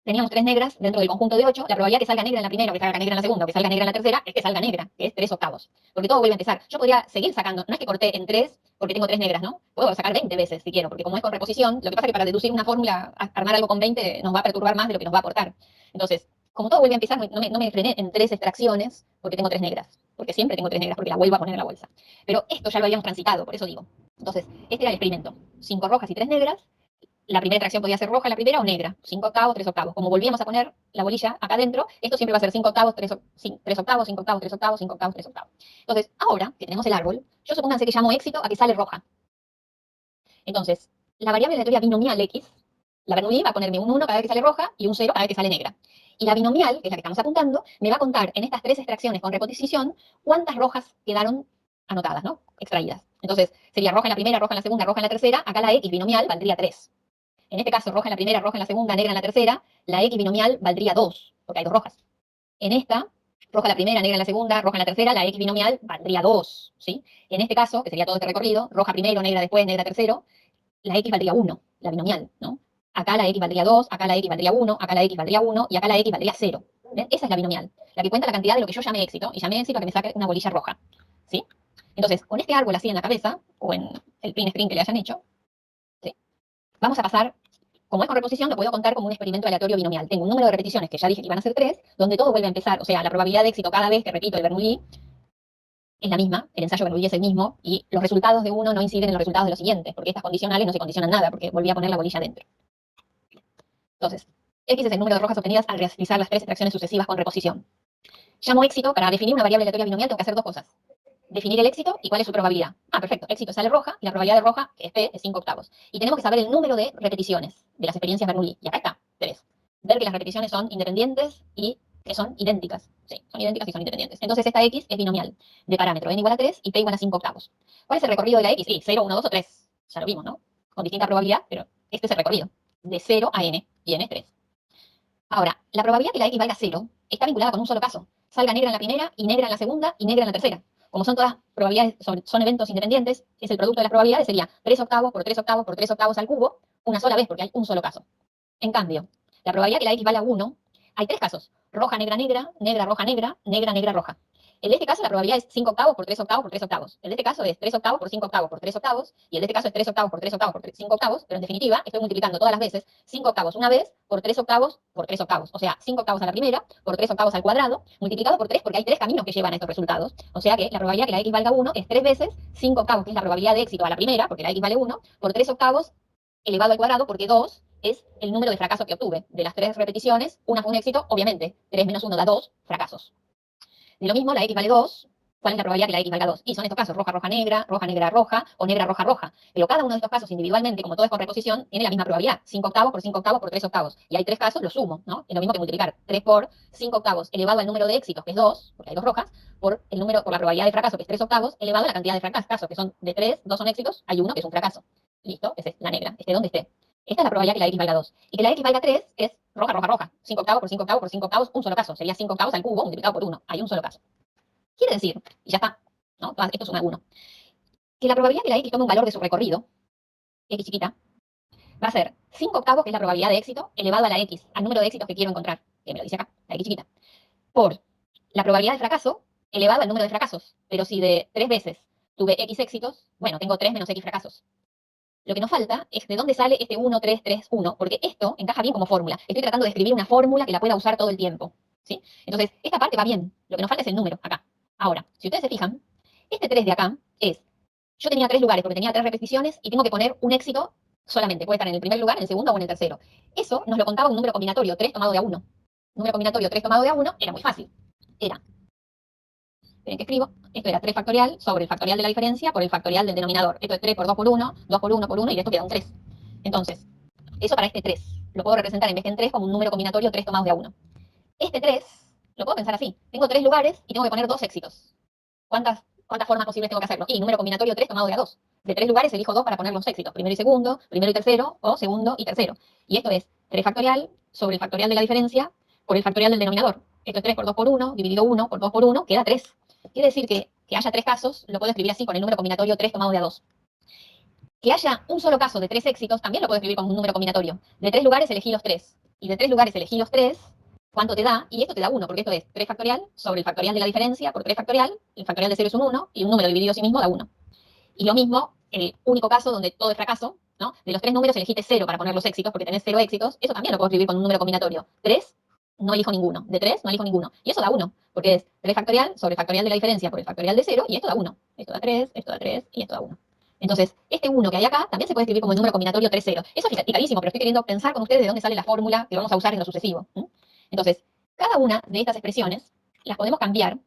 teníamos 3 negras dentro del conjunto de 8, la probabilidad que salga negra en la primera, o que salga negra en la segunda, o que salga negra en la tercera, es que salga negra, que es 3 octavos. Porque todo vuelve a empezar. Yo podría seguir sacando, no es que corté en 3 porque tengo 3 negras, ¿no? Puedo sacar 20 veces si quiero, porque como es con reposición, lo que pasa es que para deducir una fórmula, armar algo con 20 nos va a perturbar más de lo que nos va a aportar. Entonces, como todo vuelve a empezar, no me frené en 3 extracciones porque tengo 3 negras. Porque siempre tengo 3 negras, porque la vuelvo a poner en la bolsa. Pero esto ya lo habíamos transitado, por eso digo. Entonces, este era el experimento. 5 rojas y 3 negras. La primera extracción podía ser roja la primera o negra. 5 octavos, 3 octavos. Como volvíamos a poner la bolilla acá adentro, esto siempre va a ser 5 octavos, 3 octavos, 5 octavos, 3 octavos, 5 octavos, 3 octavos. Entonces, ahora que tenemos el árbol, yo supónganse que llamo éxito a que sale roja. Entonces, la variable aleatoria binomial x, la Bernoulli va a ponerme un 1 cada vez que sale roja y un 0 cada vez que sale negra. Y la binomial, que es la que estamos apuntando, me va a contar en estas 3 extracciones con reposición cuántas rojas quedaron anotadas, ¿no? Extraídas. Entonces, sería roja en la primera, roja en la segunda, roja en la tercera. Acá la x binomial valdría 3. En este caso, roja en la primera, roja en la segunda, negra en la tercera. La x binomial valdría 2, porque hay 2 rojas. En esta, roja en la primera, negra en la segunda, roja en la tercera, la x binomial valdría 2, ¿sí? En este caso, que sería todo este recorrido, roja primero, negra después, negra tercero, la x valdría 1, la binomial, ¿no? Acá la x valdría 2, acá la x valdría 1, acá la x valdría 1 y acá la x valdría 0. ¿Ven? Esa es la binomial, la que cuenta la cantidad de lo que yo llamé éxito, y llamé éxito a que me saque una bolilla roja, ¿sí? Entonces, con este árbol así en la cabeza, o en el print screen que le hayan hecho, ¿sí? Vamos a pasar, como es con reposición, lo puedo contar como un experimento aleatorio binomial. Tengo un número de repeticiones que ya dije que iban a ser 3, donde todo vuelve a empezar, o sea, la probabilidad de éxito cada vez que repito el Bernoulli es la misma, el ensayo Bernoulli es el mismo, y los resultados de uno no inciden en los resultados de los siguientes, porque estas condicionales no se condicionan nada, porque volví a poner la bolilla dentro. Entonces, x es el número de rojas obtenidas al realizar las 3 extracciones sucesivas con reposición. Llamo éxito, para definir una variable aleatoria binomial tengo que hacer 2 cosas. Definir el éxito y cuál es su probabilidad. Ah, perfecto, éxito sale roja, y la probabilidad de roja, que es p, es 5 octavos. Y tenemos que saber el número de repeticiones de las experiencias Bernoulli, y acá está, 3. Ver que las repeticiones son independientes y que son idénticas. Sí, son idénticas y son independientes. Entonces esta x es binomial de parámetro n igual a 3 y p igual a 5 octavos. ¿Cuál es el recorrido de la x? Sí, 0, 1, 2 o 3. Ya lo vimos, ¿no? Con distinta probabilidad, pero este es el recorrido. De 0 a n, y n es 3. Ahora, la probabilidad que la x valga 0 está vinculada con un solo caso. Salga negra en la primera, y negra en la segunda, y negra en la tercera. Como son todas probabilidades, son eventos independientes, es el producto de las probabilidades, sería 3 octavos por 3 octavos por 3 octavos al cubo, una sola vez, porque hay un solo caso. En cambio, la probabilidad que la x valga 1, hay tres casos. Roja, negra, negra, negra, roja, negra, negra, negra, roja. En este caso la probabilidad es 5 octavos por 3 octavos por 3 octavos. El de este caso es 3 octavos por 5 octavos por 3 octavos. Y el de este caso es 3 octavos por 3 octavos por 5 octavos. Pero en definitiva estoy multiplicando todas las veces 5 octavos una vez por 3 octavos por 3 octavos. O sea, 5 octavos a la primera por 3 octavos al cuadrado, multiplicado por 3 porque hay tres caminos que llevan a estos resultados. O sea que la probabilidad que la x valga 1 es 3 veces 5 octavos, que es la probabilidad de éxito a la primera, porque la x vale 1, por 3 octavos elevado al cuadrado, porque 2 es el número de fracasos que obtuve. De las 3 repeticiones, una fue un éxito, obviamente. 3 menos 1 da 2 fracasos. De lo mismo, la x vale 2. ¿Cuál es la probabilidad que la x valga 2? Y son estos casos, roja, roja, negra, roja, o negra, roja, roja. Pero cada uno de estos casos individualmente, como todo es con reposición, tiene la misma probabilidad. 5 octavos por 5 octavos por 3 octavos. Y hay tres casos, los sumo, ¿no? Es lo mismo que multiplicar 3 por 5 octavos elevado al número de éxitos, que es 2, porque hay dos rojas, por la probabilidad de fracaso, que es 3 octavos, elevado a la cantidad de fracasos, que son de 3, 2 son éxitos, hay uno que es un fracaso. Listo, esa es la negra, esté donde esté. Esta es la probabilidad que la x valga 2. Y que la x valga 3 es roja, roja, roja. 5 octavos por 5 octavos por 5 octavos, un solo caso. Sería 5 octavos al cubo multiplicado por 1. Hay un solo caso. Quiere decir, y ya está, ¿no? Esto suma 1, que la probabilidad que la x tome un valor de su recorrido, x chiquita, va a ser 5 octavos, que es la probabilidad de éxito, elevado a la x, al número de éxitos que quiero encontrar, que me lo dice acá, la x chiquita, por la probabilidad de fracaso, elevado al número de fracasos. Pero si de 3 veces tuve x éxitos, bueno, tengo 3 menos x fracasos. Lo que nos falta es de dónde sale este 1, 3, 3, 1, porque esto encaja bien como fórmula. Estoy tratando de escribir una fórmula que la pueda usar todo el tiempo, ¿sí? Entonces, esta parte va bien. Lo que nos falta es el número, acá. Ahora, si ustedes se fijan, este 3 de acá es, yo tenía 3 lugares porque tenía 3 repeticiones y tengo que poner un éxito solamente. Puede estar en el primer lugar, en el segundo o en el tercero. Eso nos lo contaba un número combinatorio, 3 tomado de a 1. Número combinatorio 3 tomado de a 1 era muy fácil. Era, esperen que escribo, esto era 3 factorial sobre el factorial de la diferencia por el factorial del denominador. Esto es 3 por 2 por 1, 2 por 1 por 1 y de esto queda un 3. Entonces, eso para este 3. Lo puedo representar en vez de en 3 como un número combinatorio 3 tomados de a 1. Este 3 lo puedo pensar así. Tengo 3 lugares y tengo que poner 2 éxitos. ¿Cuántas formas posibles tengo que hacerlo? Y número combinatorio 3 tomado de a 2. De 3 lugares elijo 2 para poner los éxitos. Primero y segundo, primero y tercero, o segundo y tercero. Y esto es 3 factorial sobre el factorial de la diferencia por el factorial del denominador. Esto es 3 por 2 por 1, dividido 1 por 2 por 1, queda 3. Quiere decir que haya 3 casos, lo puedo escribir así con el número combinatorio 3 tomado de a 2. Que haya un solo caso de 3 éxitos, también lo puedo escribir con un número combinatorio. De 3 lugares elegí los 3. Y de 3 lugares elegí los 3, ¿cuánto te da? Y esto te da 1, porque esto es 3 factorial sobre el factorial de la diferencia por 3 factorial. El factorial de 0 es un 1, y un número dividido a sí mismo da 1. Y lo mismo, el único caso donde todo es fracaso, ¿no? De los 3 números elegiste 0 para poner los éxitos, porque tenés 0 éxitos. Eso también lo puedo escribir con un número combinatorio. 3, no elijo ninguno. De 3, no elijo ninguno. Y eso da 1, porque es 3 factorial sobre el factorial de la diferencia por el factorial de 0, y esto da 1. Esto da 3, esto da 3, y esto da 1. Entonces, este 1 que hay acá también se puede escribir como el número combinatorio 3, 0. Eso es picadísimo, pero estoy queriendo pensar con ustedes de dónde sale la fórmula que vamos a usar en lo sucesivo. Entonces, cada una de estas expresiones las podemos cambiar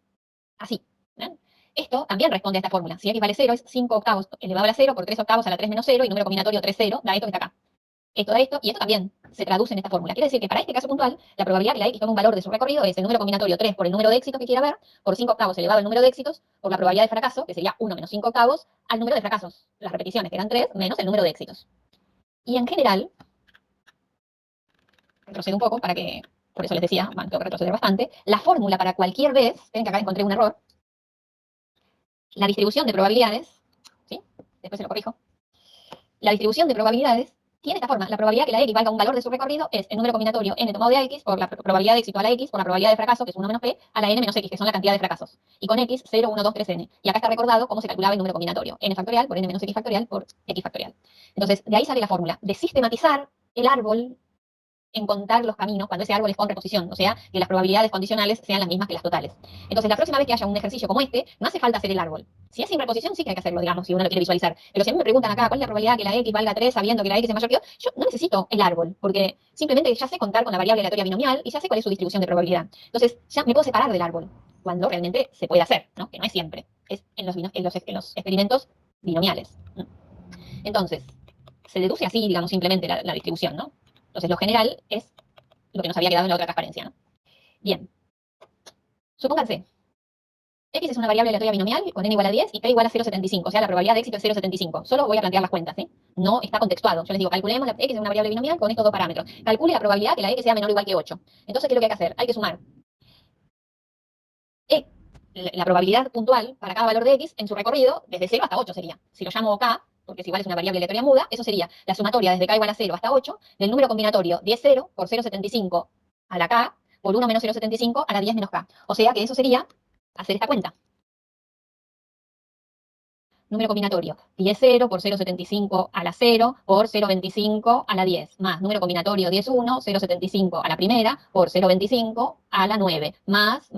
así. ¿Ven? Esto también responde a esta fórmula. Si x vale 0 es 5 octavos elevado a la 0 por 3 octavos a la 3 menos 0 y número combinatorio 3, 0 da esto que está acá. Esto da esto y esto también se traduce en esta fórmula. Quiere decir que para este caso puntual, la probabilidad que la x tome un valor de su recorrido es el número combinatorio 3 por el número de éxitos que quiera ver, por 5 octavos elevado al número de éxitos, por la probabilidad de fracaso, que sería 1 menos 5 octavos, al número de fracasos, las repeticiones que eran 3, menos el número de éxitos. Y en general, retrocedo un poco para que, por eso les decía, bueno, tengo que retroceder bastante, la fórmula para cualquier vez, ven que acá encontré un error, la distribución de probabilidades, ¿sí? Después se lo corrijo. La distribución de probabilidades tiene esta forma. La probabilidad que la x valga un valor de su recorrido es el número combinatorio n tomado de a x por la probabilidad de éxito a la x por la probabilidad de fracaso, que es 1 menos p, a la n menos x, que son la cantidad de fracasos. Y con x, 0, 1, 2, 3, n. Y acá está recordado cómo se calculaba el número combinatorio. N factorial por n menos x factorial por x factorial. Entonces, de ahí sale la fórmula de sistematizar el árbol en contar los caminos cuando ese árbol es con reposición, o sea, que las probabilidades condicionales sean las mismas que las totales. Entonces, la próxima vez que haya un ejercicio como este, no hace falta hacer el árbol. Si es sin reposición, sí que hay que hacerlo, digamos, si uno lo quiere visualizar. Pero si a mí me preguntan acá, ¿cuál es la probabilidad que la x valga 3 sabiendo que la x es mayor que yo no necesito el árbol, porque simplemente ya sé contar con la variable aleatoria binomial y ya sé cuál es su distribución de probabilidad. Entonces, ya me puedo separar del árbol, cuando realmente se puede hacer, ¿no? Que no es siempre, es en los experimentos binomiales. Entonces, se deduce así, digamos, simplemente la distribución, ¿no? Entonces, lo general es lo que nos había quedado en la otra transparencia, ¿no? Bien. Supónganse, X es una variable aleatoria binomial con n igual a 10 y p igual a 0,75, o sea, la probabilidad de éxito es 0,75. Solo voy a plantear las cuentas, ¿sí? No está contextuado. Yo les digo, calculemos la X es una variable binomial con estos dos parámetros. Calcule la probabilidad que la X sea menor o igual que 8. Entonces, ¿qué es lo que hay que hacer? Hay que sumar la probabilidad puntual para cada valor de X en su recorrido desde 0 hasta 8 sería. Si lo llamo K, porque es igual es una variable aleatoria muda, eso sería la sumatoria desde K igual a 0 hasta 8 del número combinatorio 10, 0 por 0,75 a la K por 1 menos 0,75 a la 10 menos K. O sea que eso sería hacer esta cuenta. Número combinatorio 10, 0 por 0,75 a la 0 por 0,25 a la 10, más número combinatorio 10, 1, 0,75 a la primera por 0,25 a la 9, más.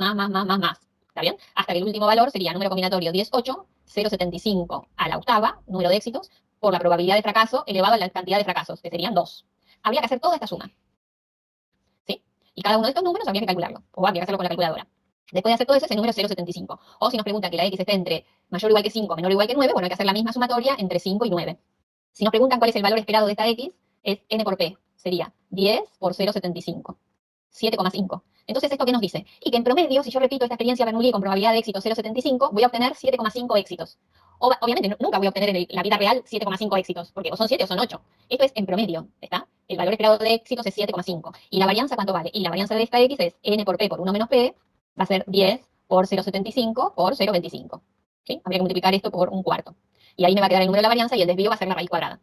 ¿Está bien? Hasta que el último valor sería número combinatorio 10, 8, 0,75 a la octava, número de éxitos, por la probabilidad de fracaso elevado a la cantidad de fracasos, que serían 2. Habría que hacer toda esta suma. ¿Sí? Y cada uno de estos números habría que calcularlo, o habría que hacerlo con la calculadora. Después de hacer todo eso, es el número 0,75. O si nos pregunta que la X esté entre mayor o igual que 5, menor o igual que 9, bueno, hay que hacer la misma sumatoria entre 5 y 9. Si nos preguntan cuál es el valor esperado de esta X, es n por p. Sería 10 por 0,75. 7,5. Entonces, ¿esto qué nos dice? Y que en promedio, si yo repito esta experiencia Bernoulli con probabilidad de éxito 0,75, voy a obtener 7,5 éxitos. Obviamente, nunca voy a obtener en la vida real 7,5 éxitos, porque o son 7 o son 8. Esto es en promedio, ¿está? El valor esperado de éxitos es 7,5. ¿Y la varianza cuánto vale? Y la varianza de esta X es n por p por 1 menos p, va a ser 10 por 0,75 por 0,25. ¿Sí? Habría que multiplicar esto por un cuarto. Y ahí me va a quedar el número de la varianza y el desvío va a ser la raíz cuadrada.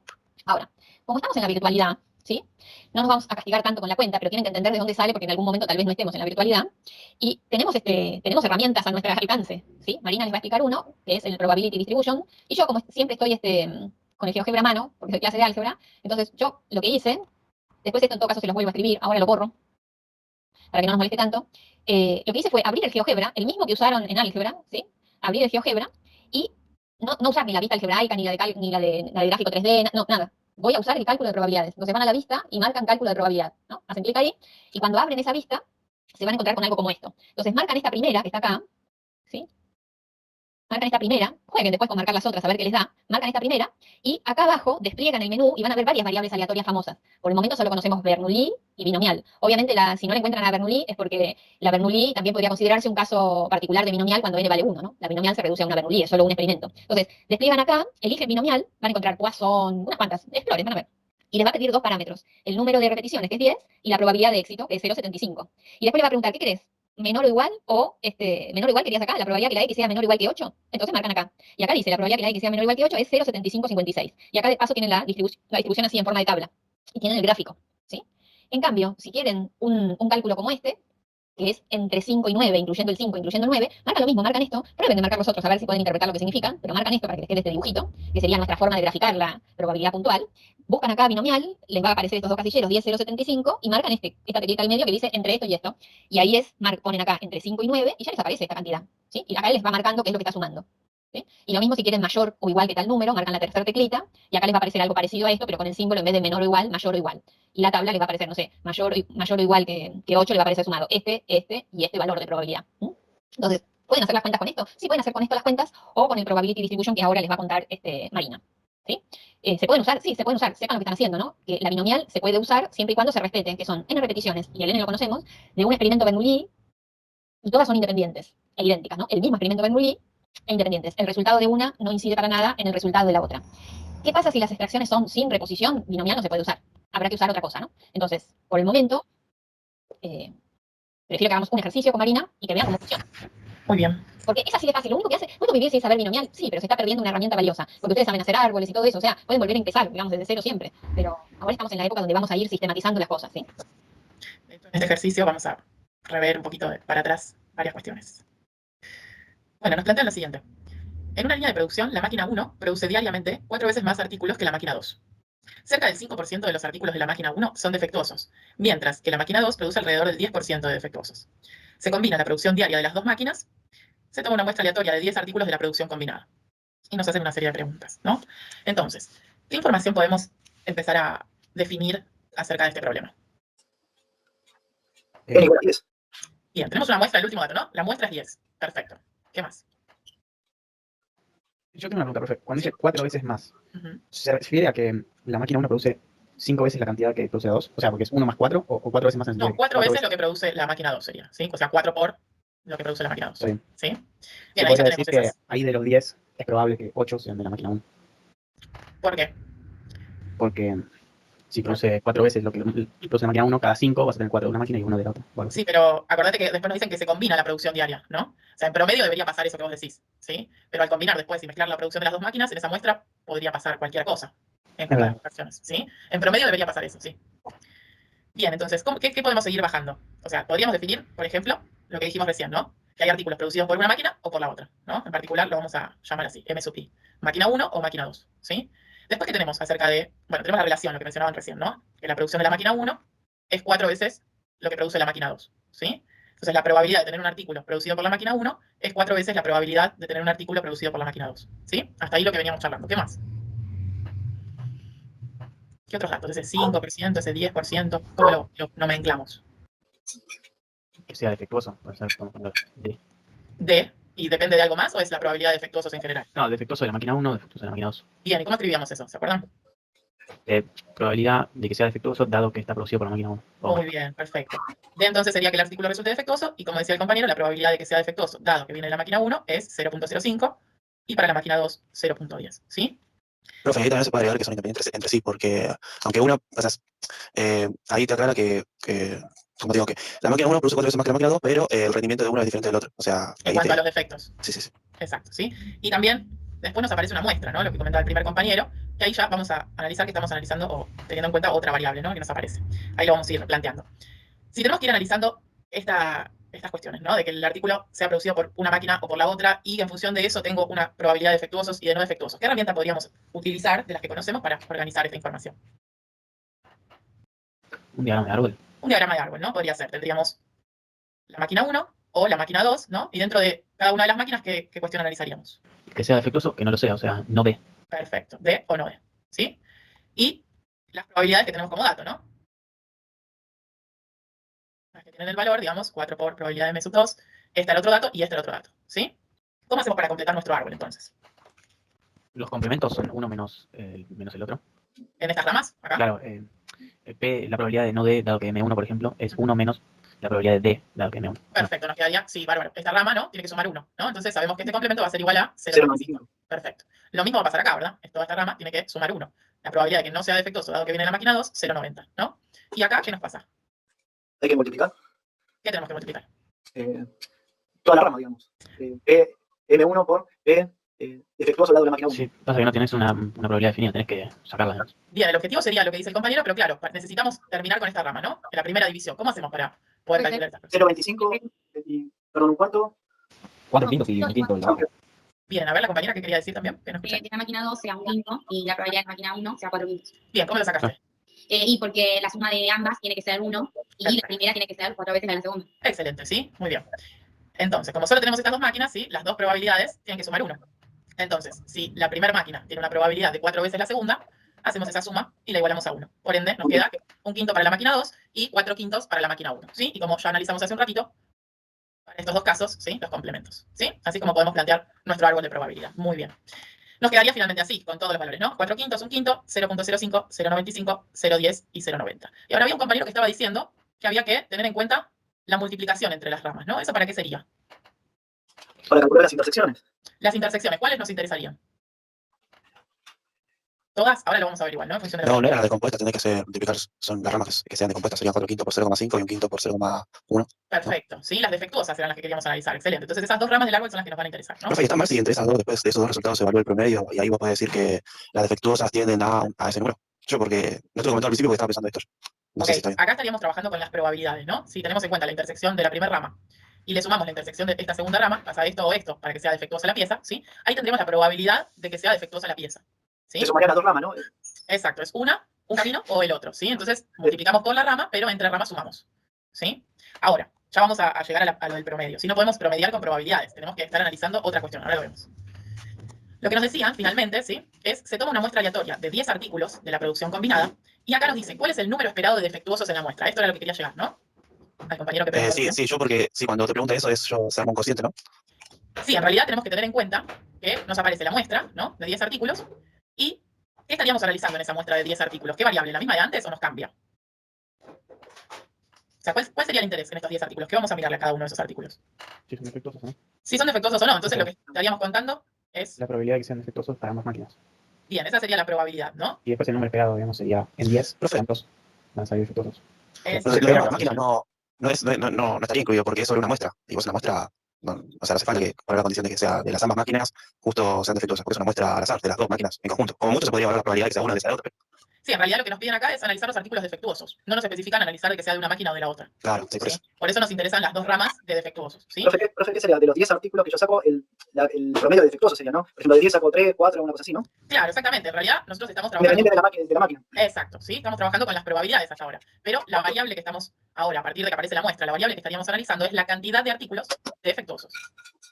Ahora, como estamos en la virtualidad, ¿sí? No nos vamos a castigar tanto con la cuenta, pero tienen que entender de dónde sale porque en algún momento tal vez no estemos en la virtualidad. Y tenemos herramientas a nuestro alcance, ¿sí? Marina les va a explicar uno, que es el Probability Distribution. Y yo, como siempre estoy con el GeoGebra a mano, porque soy clase de álgebra, entonces yo lo que hice, después esto en todo caso se los vuelvo a escribir, ahora lo borro, para que no nos moleste tanto. Lo que hice fue abrir el GeoGebra, el mismo que usaron en álgebra, ¿sí? Abrir el GeoGebra y no usar ni la vista algebraica, ni la de gráfico 3D, no, nada. Voy a usar el cálculo de probabilidades. Entonces van a la vista y marcan cálculo de probabilidad, ¿no? Hacen clic ahí y cuando abren esa vista se van a encontrar con algo como esto. Entonces marcan esta primera que está acá, ¿sí? Marcan esta primera, jueguen después con marcar las otras a ver qué les da, marcan esta primera, y acá abajo despliegan el menú y van a ver varias variables aleatorias famosas. Por el momento solo conocemos Bernoulli y binomial. Obviamente, si no le encuentran a Bernoulli es porque la Bernoulli también podría considerarse un caso particular de binomial cuando n vale 1, ¿no? La binomial se reduce a una Bernoulli, es solo un experimento. Entonces, despliegan acá, eligen binomial, van a encontrar Poisson, unas cuantas, exploren, van a ver. Y les va a pedir dos parámetros, el número de repeticiones, que es 10, y la probabilidad de éxito, que es 0,75. Y después le va a preguntar, ¿qué querés? Menor o igual, menor o igual querías acá, la probabilidad que la X sea menor o igual que 8, entonces marcan acá. Y acá dice, la probabilidad que la X sea menor o igual que 8 es 0,7556. Y acá de paso tienen la distribución así en forma de tabla. Y tienen el gráfico, ¿sí? En cambio, si quieren un cálculo como este, que es entre 5 y 9, incluyendo el 5, incluyendo el 9, marcan lo mismo, marcan esto, prueben de marcar los otros a ver si pueden interpretar lo que significan, pero marcan esto para que les quede este dibujito, que sería nuestra forma de graficar la probabilidad puntual. Buscan acá binomial, les va a aparecer estos dos casilleros, 10, 0, 75, y marcan esta teclita al medio que dice entre esto y esto. Y ahí ponen acá entre 5 y 9, y ya les aparece esta cantidad, ¿sí? Y acá les va marcando qué es lo que está sumando. ¿Sí? Y lo mismo si quieren mayor o igual que tal número, marcan la tercera teclita, y acá les va a aparecer algo parecido a esto, pero con el símbolo en vez de menor o igual, mayor o igual. Y la tabla les va a aparecer, no sé, mayor o igual que 8, le va a aparecer sumado este y este valor de probabilidad. Entonces, ¿pueden hacer las cuentas con esto? Sí, pueden hacer con esto las cuentas, o con el Probability Distribution que ahora les va a contar Marina. ¿Sí? ¿Se pueden usar? Sí, se pueden usar. Sepan lo que están haciendo, ¿no? Que la binomial se puede usar siempre y cuando se respeten, que son n repeticiones, y el n lo conocemos, de un experimento Bernoulli, y todas son independientes e idénticas, ¿no? El mismo experimento Bernoulli e independientes. El resultado de una no incide para nada en el resultado de la otra. ¿Qué pasa si las extracciones son sin reposición? Binomial no se puede usar. Habrá que usar otra cosa, ¿no? Entonces, por el momento, prefiero que hagamos un ejercicio con Marina y que vean cómo funciona. Muy bien. Porque es así de fácil. Lo único que hace, puedo vivir sin saber binomial, sí, pero se está perdiendo una herramienta valiosa. Porque ustedes saben hacer árboles y todo eso. O sea, pueden volver a empezar, digamos, desde cero siempre. Pero ahora estamos en la época donde vamos a ir sistematizando las cosas, ¿sí? En este ejercicio vamos a rever un poquito para atrás varias cuestiones. Bueno, nos plantean lo siguiente. En una línea de producción, la máquina 1 produce diariamente 4 veces más artículos que la máquina 2. Cerca del 5% de los artículos de la máquina 1 son defectuosos, mientras que la máquina 2 produce alrededor del 10% de defectuosos. Se combina la producción diaria de las dos máquinas, se toma una muestra aleatoria de 10 artículos de la producción combinada. Y nos hacen una serie de preguntas, ¿no? Entonces, ¿qué información podemos empezar a definir acerca de este problema? N igual a 10. Bien, tenemos una muestra del último dato, ¿no? La muestra es 10. Perfecto. ¿Qué más? Yo tengo una pregunta, profe. Cuando dice 4 veces más, Ujú. ¿se refiere a que la máquina 1 produce 5 veces la cantidad que produce la 2? O sea, porque es 1 más 4 o 4 veces más en el No, sentido de 4 veces lo que produce la máquina 2 sería, ¿sí? O sea, 4 por lo que produce la máquina 2. Está bien. ¿Sí? Se Bien, ahí ya podría tenemos decir que esas. ahí de los 10 es probable que 8 sean de la máquina 1. ¿Por qué? Porque si produce 4 veces lo que produce la máquina 1, cada 5 vas a tener 4 de una máquina y 1 de la otra. Bueno, Sí, pero acordate que después nos dicen que se combina la producción diaria, ¿no? O sea, en promedio debería pasar eso que vos decís, ¿sí? Pero al combinar después y mezclar la producción de las dos máquinas, en esa muestra podría pasar cualquier cosa en cuanto a verdad. las fracciones, ¿sí? En promedio debería pasar eso, sí. Bien, entonces, ¿qué podemos seguir bajando? O sea, podríamos definir, por ejemplo, lo que dijimos recién, ¿no? Que hay artículos producidos por una máquina o por la otra, ¿no? En particular lo vamos a llamar así, M sub I. Máquina 1 o máquina 2, ¿sí? Después, ¿qué tenemos acerca de, bueno, tenemos la relación, lo que mencionaban recién, ¿no? Que la producción de la máquina 1 es 4 veces lo que produce la máquina 2, ¿sí? Entonces, la probabilidad de tener un artículo producido por la máquina 1 es 4 veces la probabilidad de tener un artículo producido por la máquina 2, ¿sí? Hasta ahí lo que veníamos charlando. ¿Qué más? ¿Qué otros datos? Ese 5%, ese 10%, ¿cómo lo nomenclamos? Que sea defectuoso. Por eso estamos hablando de... D, ¿y depende de algo más o es la probabilidad de defectuosos en general? No, defectuoso de la máquina 1, defectuoso de la máquina 2. Bien, ¿y cómo escribíamos eso? ¿Se acuerdan? Probabilidad de que sea defectuoso dado que está producido por la máquina 1. Muy bien, perfecto. D entonces sería que el artículo resulte defectuoso y como decía el compañero, la probabilidad de que sea defectuoso, dado que viene de la máquina 1, es 0.05 y para la máquina 2, 0.10, ¿sí? Profe, ahí también se puede agregar que son independientes entre sí, porque aunque una, o sea, ahí te aclara como digo, que la máquina 1 produce 4 veces más que la máquina 2, pero el rendimiento de uno es diferente del otro. O sea, En ahí cuanto a te... los defectos. Sí, sí, sí. Exacto, ¿sí? Y también después nos aparece una muestra, ¿no? Lo que comentaba el primer compañero, que ahí ya vamos a analizar que estamos analizando o teniendo en cuenta otra variable, ¿no? Que nos aparece. Ahí lo vamos a ir planteando. Si tenemos que ir analizando estas cuestiones, ¿no? De que el artículo sea producido por una máquina o por la otra y en función de eso tengo una probabilidad de defectuosos y de no defectuosos. ¿Qué herramienta podríamos utilizar de las que conocemos para organizar esta información? Un diagrama de árbol. Un diagrama de árbol, ¿no? Podría ser. Tendríamos la máquina 1 o la máquina 2, ¿no? Y dentro de cada una de las máquinas, ¿qué cuestión analizaríamos? Que sea defectuoso, que no lo sea, o sea, no D. Perfecto. D o no D, ¿sí? Y las probabilidades que tenemos como dato, ¿no? Las que tienen el valor, digamos, 4 por probabilidad de M sub 2, este el otro dato y este el otro dato, ¿sí? ¿Cómo hacemos para completar nuestro árbol, entonces? Los complementos son uno menos, menos el otro. En estas ramas, acá. Claro, P, la probabilidad de no D, dado que M1, por ejemplo, es 1 menos la probabilidad de D, dado que M1. Perfecto, nos quedaría, sí, bárbaro. Esta rama, ¿no? Tiene que sumar 1, ¿no? Entonces sabemos que este complemento va a ser igual a 0,95. Perfecto. Lo mismo va a pasar acá, ¿verdad? Toda esta rama tiene que sumar 1. La probabilidad de que no sea defectuoso, dado que viene de la máquina 2, 0,90, ¿no? Y acá, ¿qué nos pasa? Hay que multiplicar ¿Qué tenemos que multiplicar? toda la rama, digamos. P, M1 por P defectuoso al lado de la máquina 1. Sí, pasa que no tienes una probabilidad definida, tenés que sacarla. ¿No? Bien, el objetivo sería lo que dice el compañero, pero claro, necesitamos terminar con esta rama, ¿no? En la primera división. ¿Cómo hacemos para poder calcular esta fracción? 0,25, perdón, un cuarto. 4 quintos y un quinto. Bien, a ver, la compañera, ¿qué quería decir también? Que no escuché. Que la máquina 2 sea un quinto y la probabilidad de la máquina 1 sea 4 quintos. Bien, ¿cómo lo sacaste? Y porque la suma de ambas tiene que ser 1 y la primera tiene que ser 4 veces la de la segunda. Excelente, ¿sí? Muy bien. Entonces, como solo tenemos estas dos máquinas, ¿sí? Las dos probabilidades tienen que sumar 1. Entonces, si la primera máquina tiene una probabilidad de 4 veces la segunda, hacemos esa suma y la igualamos a 1. Por ende, nos queda un quinto para la máquina 2 y 4 quintos para la máquina 1, ¿sí? Y como ya analizamos hace un ratito, para estos dos casos, ¿sí? Los complementos, ¿sí? Así como podemos plantear nuestro árbol de probabilidad. Muy bien. Nos quedaría finalmente así, con todos los valores, ¿no? 4 quintos, un quinto, 0.05, 0.95, 0.10 y 0.90. Y ahora había un compañero que estaba diciendo que había que tener en cuenta la multiplicación entre las ramas, ¿no? ¿Eso para qué sería? Para calcular las intersecciones. Las intersecciones, ¿cuáles nos interesarían? ¿Todas? Ahora lo vamos a ver igual, ¿no? En función de No, no eran las de compuestas, tendría que ser multiplicar, son las ramas que sean de compuestas, serían 4 quintos por 0,5 y un quinto por 0,1. Perfecto, ¿sí? Las defectuosas eran las que queríamos analizar. Excelente. Entonces esas dos ramas del árbol son las que nos van a interesar, ¿no? Profe, y está mal si entre esas dos, después de esos dos resultados se evalúa el promedio, y ahí vos podés decir que las defectuosas tienden a ese número. Yo porque, no te lo comenté al principio porque estaba pensando esto. No sé si está bien. Acá estaríamos trabajando con las probabilidades, ¿no? Si tenemos en cuenta la intersección de la primera rama y le sumamos la intersección de esta segunda rama, pasa esto o esto, para que sea defectuosa la pieza, ¿sí? Ahí tendríamos la probabilidad de que sea defectuosa la pieza, ¿sí? Se sumarían las dos ramas, ¿no? Exacto, es un camino o el otro, ¿sí? Entonces multiplicamos con la rama, pero entre ramas sumamos, ¿sí? Ahora, ya vamos a llegar a lo del promedio. Si no podemos promediar con probabilidades, tenemos que estar analizando otra cuestión, ahora lo vemos. Lo que nos decían, finalmente, ¿sí? Es, se toma una muestra aleatoria de 10 artículos de la producción combinada, y acá nos dice, ¿cuál es el número esperado de defectuosos en la muestra? Esto era lo que quería llegar, ¿no? Al compañero que preguntó. Sí, yo porque, sí, cuando te pregunta eso, se arma un cociente, ¿no? Sí, en realidad tenemos que tener en cuenta que nos aparece la muestra, ¿no? De 10 artículos, y ¿qué estaríamos analizando en esa muestra de 10 artículos? ¿Qué variable? ¿La misma de antes o nos cambia? sea, ¿cuál sería el interés en estos 10 artículos? ¿Qué vamos a mirarle a cada uno de esos artículos? Sí, son defectuosos, ¿no? Si son defectuosos o no. Entonces lo que estaríamos contando es, La probabilidad de que sean defectuosos para ambas máquinas. bien, esa sería la probabilidad, ¿no? Y después el número esperado, digamos, sería en 10, Profe. ¿cuántos van a salir defectuosos? Es- Lo de las máquinas no estaría incluido porque es sobre una muestra. Y vos en la muestra, o sea, no hace falta que poner la condición de que sea de las ambas máquinas, justo sean defectuosas, porque es una muestra al azar de las dos máquinas en conjunto. Como mucho se podría evaluar la probabilidad de que sea una de que sea de otra. Pero, Sí, en realidad lo que nos piden acá es analizar los artículos defectuosos. No nos especifican analizar de que sea de una máquina o de la otra. claro, sí, por ¿Sí? eso. Por eso nos interesan las dos ramas de defectuosos, ¿sí? Profe, ¿qué sería? De los 10 artículos que yo saco, el promedio de defectuosos sería, ¿no? Por ejemplo, de 10 saco 3, 4, una cosa así, ¿no? Claro, exactamente. En realidad nosotros estamos trabajando... Independiente de la máquina. Exacto, ¿sí? Estamos trabajando con las probabilidades hasta ahora. Pero la variable que estamos ahora, a partir de que aparece la muestra, la variable que estaríamos analizando es la cantidad de artículos defectuosos.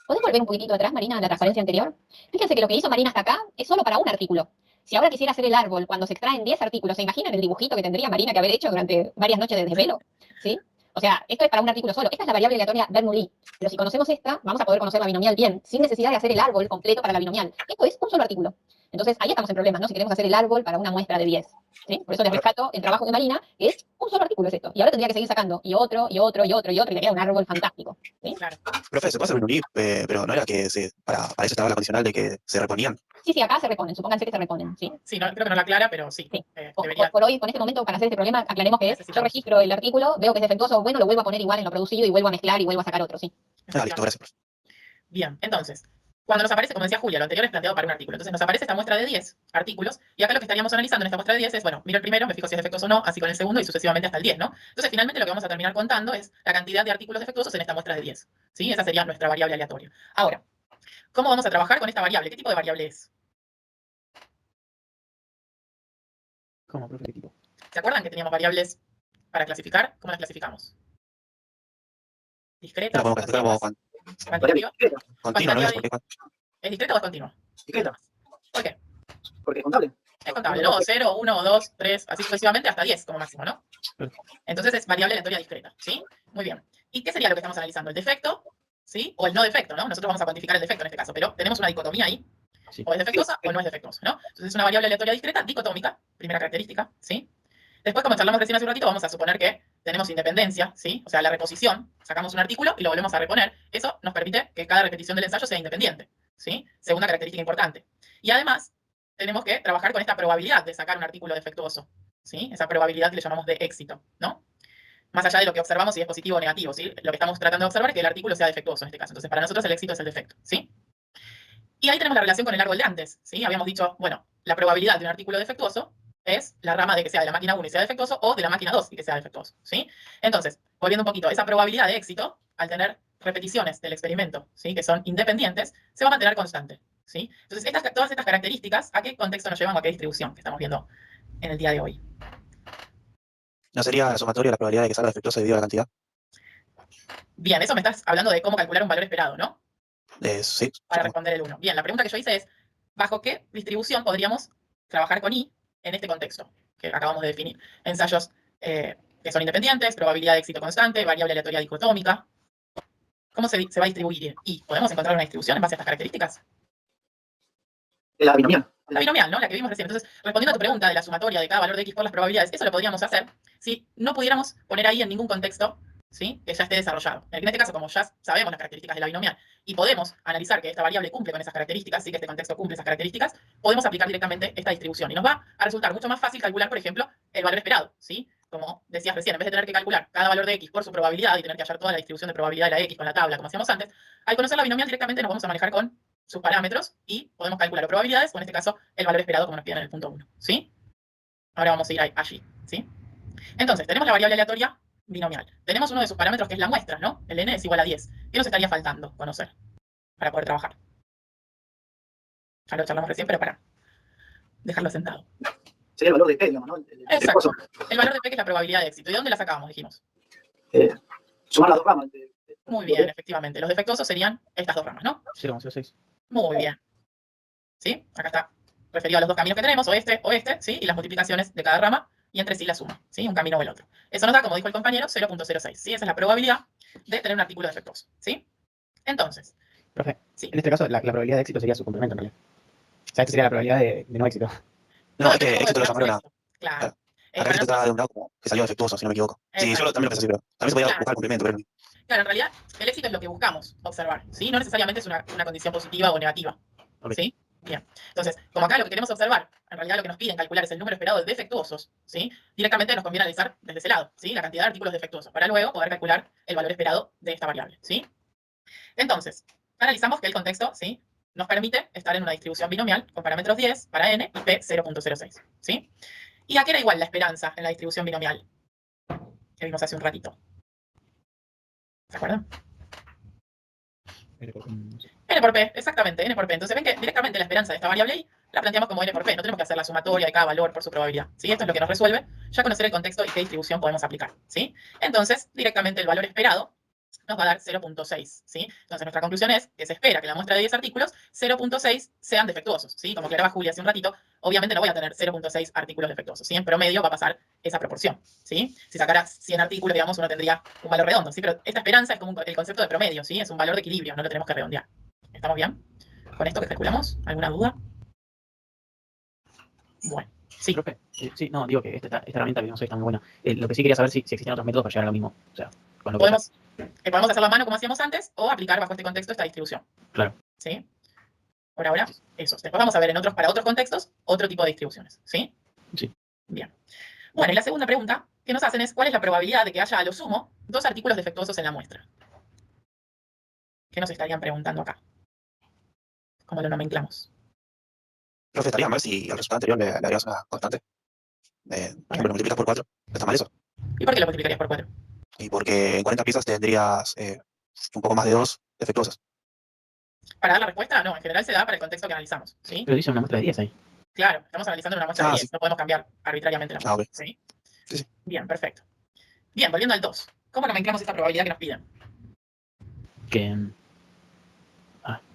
¿Podés volver un poquitito atrás, Marina, a la transparencia anterior? Fíjense que lo que hizo Marina hasta acá es solo para un artículo. Si ahora quisiera hacer el árbol cuando se extraen 10 artículos, ¿se imaginan el dibujito que tendría Marina que haber hecho durante varias noches de desvelo? ¿Sí? O sea, esto es para un artículo solo. Esta es la variable aleatoria Bernoulli. Pero si conocemos esta, vamos a poder conocer la binomial bien, sin necesidad de hacer el árbol completo para la binomial. Esto es un solo artículo. Entonces, ahí estamos en problemas, ¿no? Si queremos hacer el árbol para una muestra de 10. ¿Sí? Por eso les rescato el trabajo de Marina, que es un solo artículo es esto. Y ahora tendría que seguir sacando y otro, y otro, y otro, y otro, y le queda un árbol fantástico. ¿Sí? Claro. Profe, ¿se puede hacer un UNIP? Pero no era que para eso estaba la condicional de que se reponían. Sí, acá se reponen, supónganse que se reponen, ¿sí? Sí, no, creo que no la aclara, pero sí. Sí. Debería. Por hoy, con este momento, para hacer este problema, aclaremos que es, yo Necesitamos. registro el artículo, veo que es defectuoso, bueno, lo vuelvo a poner igual en lo producido y vuelvo a mezclar y vuelvo a sacar otro, sí. Ah, listo, gracias, profe. Bien, entonces, cuando nos aparece, como decía Julia, lo anterior es planteado para un artículo. Entonces nos aparece esta muestra de 10 artículos, y acá lo que estaríamos analizando en esta muestra de 10 es, bueno, miro el primero, me fijo si es defectuoso o no, así con el segundo y sucesivamente hasta el 10, ¿no? Entonces finalmente lo que vamos a terminar contando es la cantidad de artículos defectuosos en esta muestra de 10, ¿sí? Esa sería nuestra variable aleatoria. Ahora, ¿cómo vamos a trabajar con esta variable? ¿Qué tipo de variable es? ¿Cómo, profe? ¿Qué tipo? ¿Se acuerdan que teníamos variables para clasificar? ¿Cómo las clasificamos? ¿Discretas? Pero podemos clasificar como ¿Cuantitativa? continuo, ¿no es? Porque ¿Es discreta o es continua? Discreta. ¿Por qué? Porque es contable. Es contable, ¿no? 0, 1, 2, 3, así sucesivamente hasta 10 como máximo, ¿no? Entonces es variable aleatoria discreta, ¿sí? Muy bien. ¿Y qué sería lo que estamos analizando? ¿El defecto? ¿Sí? O el no defecto, ¿no? Nosotros vamos a cuantificar el defecto en este caso, pero tenemos una dicotomía ahí. Sí. O es defectuosa o no es defectuosa, ¿no? Entonces es una variable aleatoria discreta dicotómica, primera característica, ¿sí? Después, como charlamos recién hace un ratito, vamos a suponer que tenemos independencia, ¿sí? O sea, la reposición, sacamos un artículo y lo volvemos a reponer. Eso nos permite que cada repetición del ensayo sea independiente, ¿sí? Segunda característica importante. Y además, tenemos que trabajar con esta probabilidad de sacar un artículo defectuoso, ¿sí? Esa probabilidad que le llamamos de éxito, ¿no? Más allá de lo que observamos si es positivo o negativo, ¿sí? Lo que estamos tratando de observar es que el artículo sea defectuoso en este caso. Entonces, para nosotros el éxito es el defecto, ¿sí? Y ahí tenemos la relación con el árbol de antes, ¿sí? Habíamos dicho, bueno, la probabilidad de un artículo defectuoso es la rama de que sea de la máquina 1 y sea defectuoso o de la máquina 2 y que sea defectuoso, ¿sí? Entonces, volviendo un poquito, esa probabilidad de éxito, al tener repeticiones del experimento, ¿sí? Que son independientes, se va a mantener constante, ¿sí? Entonces, todas estas características, ¿a qué contexto nos llevan o a qué distribución que estamos viendo en el día de hoy? ¿No sería la sumatoria la probabilidad de que salga defectuoso debido a la cantidad? Bien, eso me estás hablando de cómo calcular un valor esperado, ¿no? Sí. Para supongo. responder el 1. Bien, la pregunta que yo hice es, ¿bajo qué distribución podríamos trabajar con I en este contexto que acabamos de definir? Ensayos que son independientes, probabilidad de éxito constante, variable aleatoria dicotómica. ¿Cómo se va a distribuir I? ¿Podemos encontrar una distribución en base a estas características? La binomial. La binomial, ¿no? La que vimos recién. Entonces, respondiendo a tu pregunta de la sumatoria de cada valor de X por las probabilidades, eso lo podríamos hacer si no pudiéramos poner ahí en ningún contexto, ¿sí? Que ya esté desarrollado. En este caso, como ya sabemos las características de la binomial y podemos analizar que esta variable cumple con esas características, sí que este contexto cumple esas características, podemos aplicar directamente esta distribución. Y nos va a resultar mucho más fácil calcular, por ejemplo, el valor esperado, ¿sí? Como decías recién, en vez de tener que calcular cada valor de X por su probabilidad y tener que hallar toda la distribución de probabilidad de la X con la tabla, como hacíamos antes, al conocer la binomial directamente nos vamos a manejar con sus parámetros y podemos calcular las probabilidades, o en este caso, el valor esperado como nos piden en el punto 1, ¿sí? Ahora vamos a ir allí, ¿sí? Entonces, tenemos la variable aleatoria binomial. Tenemos uno de sus parámetros que es la muestra, ¿no? El n es igual a 10. ¿Qué nos estaría faltando conocer para poder trabajar? Ya lo charlamos recién, pero para dejarlo sentado. Sería el valor de P, digamos, ¿no? Exacto. El valor de P, que es la probabilidad de éxito. ¿Y de dónde la sacábamos, dijimos? Sumar las dos ramas. Muy bien, efectivamente. Los defectuosos serían estas dos ramas, ¿no? 0,06. Muy bien. ¿Sí? Acá está referido a los dos caminos que tenemos, o este, ¿sí? Y las multiplicaciones de cada rama, y entre sí la suma, ¿sí? Un camino o el otro. Eso nos da, como dijo el compañero, 0,06, ¿sí? Esa es la probabilidad de tener un artículo defectuoso, ¿sí? Entonces, Profe, sí. en este caso la probabilidad de éxito sería su complemento en realidad. O sea, esta sería la probabilidad de no éxito. No, es que depende cómo éxito lo definamos llamaron a... éxito. Claro. Acá para esto está denominado como que salió defectuoso, si no me equivoco. Sí, yo también lo pensé así, pero también se podía Claro. buscar complemento, pero Claro, en realidad el éxito es lo que buscamos observar, ¿sí? No necesariamente es una condición positiva o negativa, Ok. ¿sí? Bien. Entonces, como acá lo que queremos observar, en realidad lo que nos piden calcular es el número esperado de defectuosos, ¿sí? Directamente nos conviene analizar desde ese lado, ¿sí? La cantidad de artículos defectuosos, para luego poder calcular el valor esperado de esta variable, ¿sí? Entonces, analizamos que el contexto, ¿sí? Nos permite estar en una distribución binomial con parámetros 10 para n y p 0.06, ¿sí? ¿Y a qué era igual la esperanza en la distribución binomial que vimos hace un ratito? ¿Se acuerdan? N por P, exactamente, N por P. Entonces ven que directamente la esperanza de esta variable y la planteamos como N por P. No tenemos que hacer la sumatoria de cada valor por su probabilidad. ¿Sí? Esto es lo que nos resuelve ya conocer el contexto y qué distribución podemos aplicar. ¿Sí? Entonces, directamente el valor esperado nos va a dar 0.6. ¿Sí? Entonces nuestra conclusión es que se espera que la muestra de 10 artículos, 0.6 sean defectuosos. ¿Sí? Como aclaraba Julia hace un ratito, obviamente no voy a tener 0.6 artículos defectuosos. ¿Sí? En promedio va a pasar esa proporción. ¿Sí? Si sacara 100 artículos, digamos, uno tendría un valor redondo. ¿Sí? Pero esta esperanza es como el concepto de promedio. ¿Sí? Es un valor de equilibrio, no lo tenemos que redondear. ¿Estamos bien? ¿Con esto que calculamos? ¿Alguna duda? Bueno, sí. Profe, sí, no, digo que esta herramienta que no sé está muy buena. Lo que sí quería saber si existían otros métodos para llegar a lo mismo. O sea, con lo que Podemos hacerlo a mano como hacíamos antes o aplicar bajo este contexto esta distribución. Claro. ¿Sí? Por ahora, eso. Después vamos a ver para otros contextos otro tipo de distribuciones. ¿Sí? Sí. Bien. Bueno, y la segunda pregunta que nos hacen es ¿cuál es la probabilidad de que haya a lo sumo 2 artículos defectuosos en la muestra? ¿Qué nos estarían preguntando acá? ¿Cómo lo nomenclamos? profe, estaría mal si al resultado anterior le agregas una constante. Por ejemplo, lo multiplicas por 4. ¿Está mal eso? ¿Y por qué lo multiplicarías por 4? Y porque en 40 piezas tendrías un poco más de 2 defectuosas. Para dar la respuesta, no, en general se da para el contexto que analizamos. ¿Sí? Pero dice una muestra de 10 ahí. Claro, estamos analizando una muestra de 10, Sí. no podemos cambiar arbitrariamente la muestra. Ok. ¿Sí? Sí, sí. Bien, perfecto. Bien, volviendo al 2. ¿Cómo nomenclamos esta probabilidad que nos piden? Que,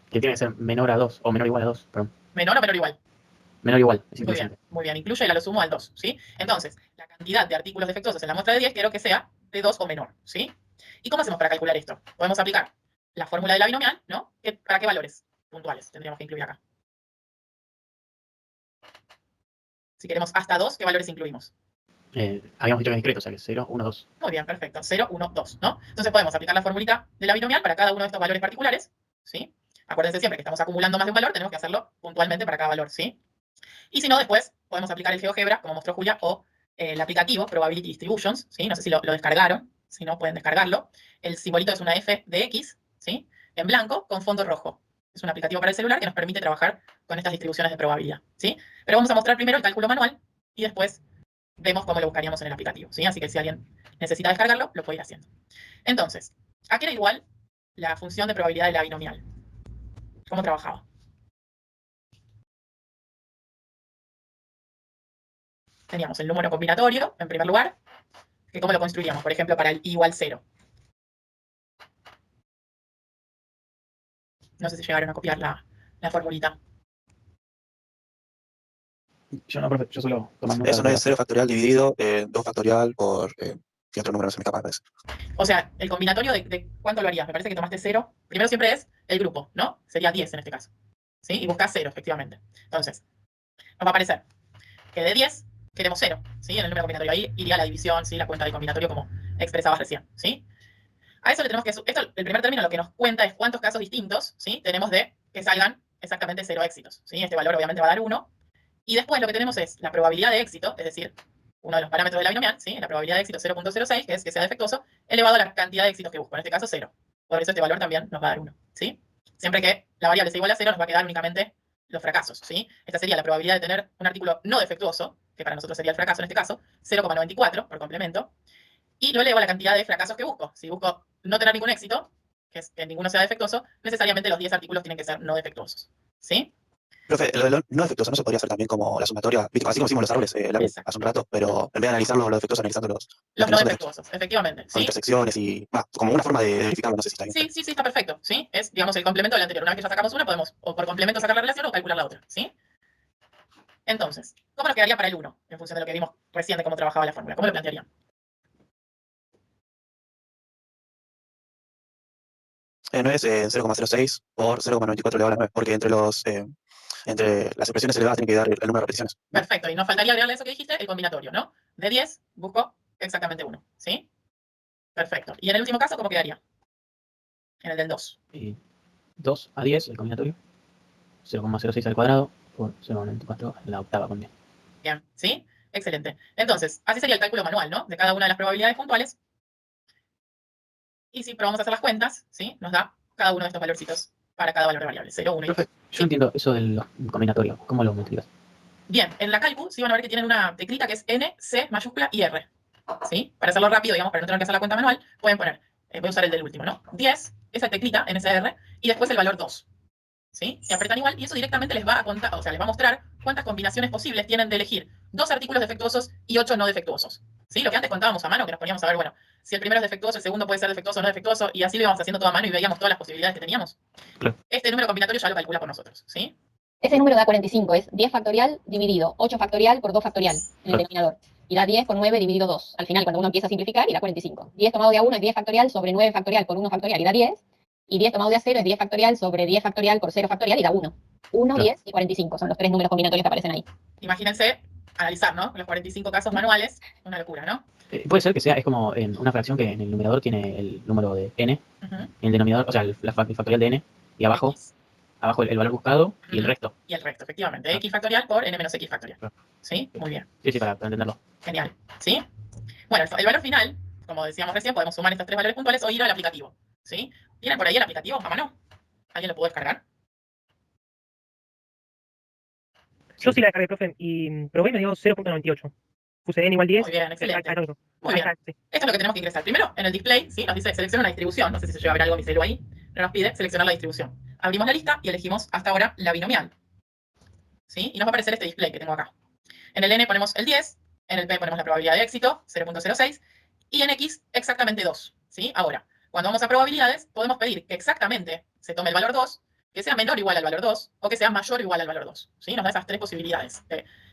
que tiene que ser menor a 2 o menor o igual a 2. Perdón. ¿Menor o menor o igual? Menor o igual. Es Muy bien, incluyente. muy bien. Incluye el a lo sumo al 2, ¿sí? Entonces, la cantidad de artículos defectuosos en la muestra de 10 quiero que sea de 2 o menor, ¿sí? ¿Y cómo hacemos para calcular esto? Podemos aplicar la fórmula de la binomial, ¿no? ¿Para qué valores puntuales tendríamos que incluir acá? Si queremos hasta 2, ¿qué valores incluimos? Habíamos dicho que es discreto, o sea que 0, 1, 2. Muy bien, perfecto. 0, 1, 2, ¿no? Entonces podemos aplicar la formulita de la binomial para cada uno de estos valores particulares, ¿sí? Acuérdense siempre que estamos acumulando más de un valor, tenemos que hacerlo puntualmente para cada valor, ¿sí? Y si no, después podemos aplicar el GeoGebra, como mostró Julia, o el aplicativo Probability Distributions, ¿sí? No sé si lo descargaron, si no pueden descargarlo. El simbolito es una f de x, ¿sí? En blanco con fondo rojo. Es un aplicativo para el celular que nos permite trabajar con estas distribuciones de probabilidad, ¿sí? Pero vamos a mostrar primero el cálculo manual y después vemos cómo lo buscaríamos en el aplicativo, ¿sí? Así que si alguien necesita descargarlo, lo puede ir haciendo. Entonces, ¿a qué era igual la función de probabilidad de la binomial? ¿Cómo trabajaba? Teníamos el número combinatorio, en primer lugar, que cómo lo construiríamos, por ejemplo, para el i igual 0. No sé si llegaron a copiar la formulita. Yo no, profe, yo solo tomo nota Eso no de es 0 factorial dividido 2 factorial por... ¿qué otro número no se me escapa? Parece. O sea, el combinatorio de cuánto lo harías. Me parece que tomaste 0. Primero siempre es el grupo, ¿no? Sería 10 en este caso. ¿Sí? Y buscas 0, efectivamente. Entonces, nos va a aparecer que de 10 queremos 0, ¿sí? En el número combinatorio. Ahí iría la división, ¿sí? La cuenta del combinatorio como expresabas recién, ¿sí? A eso le tenemos que... Esto, el primer término lo que nos cuenta es cuántos casos distintos, ¿sí? Tenemos de que salgan exactamente 0 éxitos, ¿sí? Este valor obviamente va a dar 1. Y después lo que tenemos es la probabilidad de éxito, es decir, uno de los parámetros de la binomial, ¿sí? La probabilidad de éxito 0.06, que es que sea defectuoso, elevado a la cantidad de éxitos que busco, en este caso 0. Por eso este valor también nos va a dar 1, ¿sí? Siempre que la variable sea igual a 0, nos va a quedar únicamente los fracasos, ¿sí? Esta sería la probabilidad de tener un artículo no defectuoso, que para nosotros sería el fracaso en este caso, 0,94 por complemento, y lo elevo a la cantidad de fracasos que busco. Si busco no tener ningún éxito, que es que ninguno sea defectuoso, necesariamente los 10 artículos tienen que ser no defectuosos, ¿sí? Profe, lo de lo no defectuoso no se podría hacer también como la sumatoria, ¿viste? Así como hicimos los árboles Exacto. hace un rato, pero en vez de analizar los defectuosos, analizando los Los que no no son defectuosos, defectuosos, efectivamente, con ¿sí? intersecciones y como una forma de verificarlo, no sé si está bien. Sí, sí, sí, está perfecto, ¿sí? Es, digamos, el complemento del anterior. Una vez que ya sacamos una, podemos o por complemento sacar la relación o calcular la otra, ¿sí? Entonces, ¿cómo nos quedaría para el 1? En función de lo que vimos recién de cómo trabajaba la fórmula. ¿Cómo lo plantearían? No es 0,06 por 0,94 elevado a la 9, porque entre los entre las expresiones elevadas tiene que dar el número de repeticiones. Perfecto, y nos faltaría agregarle eso que dijiste, el combinatorio, ¿no? De 10 busco exactamente 1, ¿sí? Perfecto. Y en el último caso, ¿cómo quedaría? En el del 2. 2 a 10, el combinatorio. 0,06 al cuadrado por 0,94 en la octava con 10. Bien, ¿sí? Excelente. Entonces, así sería el cálculo manual, ¿no? De cada una de las probabilidades puntuales. Y si probamos a hacer las cuentas, ¿sí? Nos da cada uno de estos valorcitos para cada valor de variable. 0, 1 y 2. Profe, yo no entiendo eso del combinatorio. ¿Cómo lo multiplicas? Bien, en la calcu sí van a ver que tienen una teclita que es N, C, mayúscula y R. ¿Sí? Para hacerlo rápido, digamos, para no tener que hacer la cuenta manual, pueden poner, voy a usar el del último, ¿no? 10, esa teclita, NCR, y después el valor 2. ¿Sí? Se apretan igual y eso directamente les va a contar, o sea, les va a mostrar cuántas combinaciones posibles tienen de elegir 2 artículos defectuosos y 8 no defectuosos. ¿Sí? Lo que antes contábamos a mano, que nos poníamos a ver, bueno, si el primero es defectuoso, el segundo puede ser defectuoso o no defectuoso, y así lo íbamos haciendo todo a mano y veíamos todas las posibilidades que teníamos. Claro. Este número combinatorio ya lo calcula por nosotros, ¿sí? Ese número da 45, es 10 factorial dividido 8 factorial por 2 factorial en el denominador. Y da 10 por 9 dividido 2. Al final, cuando uno empieza a simplificar, y da 45. 10 tomado de a 1 es 10 factorial sobre 9 factorial por 1 factorial y da 10. Y 10 tomado de a 0 es 10 factorial sobre 10 factorial por 0 factorial y da 1. 1, Claro. 10 y 45 son los 3 números combinatorios que aparecen ahí. Imagínense analizar, ¿no? Los 45 casos manuales, una locura, ¿no? Puede ser que sea, es como en una fracción que en el numerador tiene el número de n, Ujú. en el denominador, o sea, el factorial de n, y abajo X. el valor buscado y el Ujú. resto. Y el resto, efectivamente. X factorial por n menos x factorial. Claro. ¿Sí? Muy bien. Sí, para entenderlo. Genial. ¿Sí? Bueno, el valor final, como decíamos recién, podemos sumar estos 3 valores puntuales o ir al aplicativo. ¿Sí? ¿Tienen por ahí el aplicativo a mano? ¿Alguien lo puede descargar? Yo sí la descargué, profe, y probé y me dio 0.98. Puse n igual 10. Muy bien, excelente. Ahí está, Muy ahí bien. está, sí. Esto es lo que tenemos que ingresar. Primero, en el display, ¿sí? Nos dice selecciona una distribución. No sé si se llega a ver algo en mi celu ahí. Pero nos pide seleccionar la distribución. Abrimos la lista y elegimos hasta ahora la binomial. ¿Sí? Y nos va a aparecer este display que tengo acá. En el n ponemos el 10, en el p ponemos la probabilidad de éxito, 0.06, y en x exactamente 2. ¿Sí? Ahora, cuando vamos a probabilidades, podemos pedir que exactamente se tome el valor 2, que sea menor o igual al valor 2, o que sea mayor o igual al valor 2. ¿Sí? Nos da esas 3 posibilidades.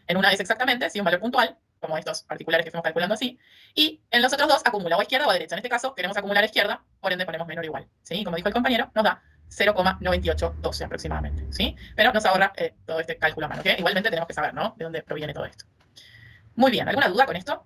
En una es exactamente, ¿sí? Un valor puntual, como estos particulares que estamos calculando así, y en los otros dos acumula o a izquierda o a derecha. En este caso queremos acumular a izquierda, por ende ponemos menor o igual. ¿Sí? Como dijo el compañero, nos da 0,9812 aproximadamente, ¿sí? Pero nos ahorra todo este cálculo a mano, que igualmente tenemos que saber, ¿no? De dónde proviene todo esto. Muy bien, ¿alguna duda con esto?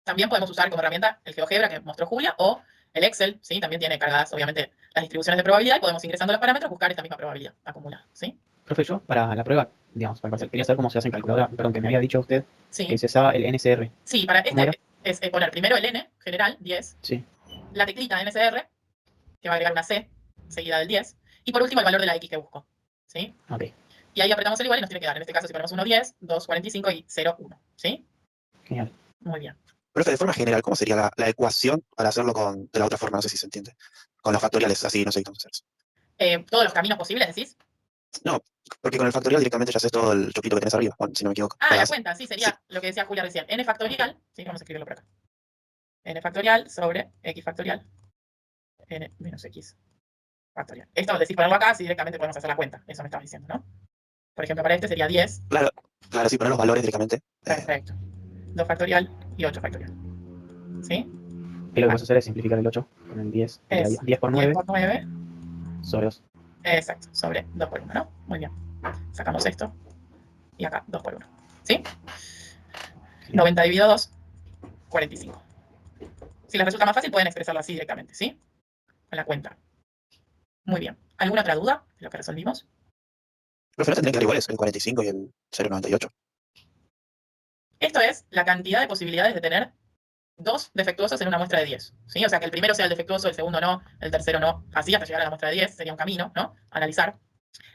También podemos usar como herramienta el GeoGebra que mostró Julia o el Excel, ¿sí? También tiene cargadas, obviamente, las distribuciones de probabilidad y podemos, ingresando los parámetros, buscar esta misma probabilidad acumulada, ¿sí? Profe, yo para la prueba, digamos, para el parcial, quería saber cómo se hace en calculadora, perdón, que me había dicho usted Sí, que se usaba el NCR. sí, para ¿Cómo era? este es poner primero el N, general, 10, Sí, la teclita NCR, que va a agregar una C seguida del 10, y por último el valor de la X que busco, ¿sí? ok, Y ahí apretamos el igual y nos tiene que dar, en este caso, si ponemos 1, 10, 2, 45 y 0, 1, ¿sí? genial. Muy bien. Profe, de forma general, ¿cómo sería la ecuación para hacerlo de la otra forma? No sé si se entiende. Con los factoriales, así, no sé cómo hacerse. Todos los caminos posibles, decís. No, porque con el factorial directamente ya haces todo el chupito que tenés arriba, si no me equivoco. Ah, la Las- cuenta, sí, sería lo que decía Julia recién. N factorial, sí, vamos a escribirlo por acá. N factorial sobre X factorial. N menos X factorial. Esto decís ponerlo acá, si directamente podemos hacer la cuenta. Eso me estabas diciendo, ¿no? Por ejemplo, para este sería 10. Claro, sí, poner los valores directamente. Perfecto. 2 factorial y 8 factorial. ¿Sí? Y lo que vas a hacer es simplificar el 8 con el 10. Es 10 por 9 10 por 9. sobre 2. Exacto, sobre 2 por 1, ¿no? Muy bien. Sacamos esto. Y acá 2 por 1. ¿Sí? 90 dividido 2, 45. Si les resulta más fácil, pueden expresarlo así directamente, ¿sí? Con la cuenta. Muy bien. ¿Alguna otra duda de lo que resolvimos? Profe, no tendrían que dar iguales el 45 y el 0,98. Esto es la cantidad de posibilidades de tener 2 defectuosos en una muestra de 10. ¿Sí? O sea, que el primero sea el defectuoso, el segundo no, el tercero no. Así hasta llegar a la muestra de 10 sería un camino, ¿no? Analizar.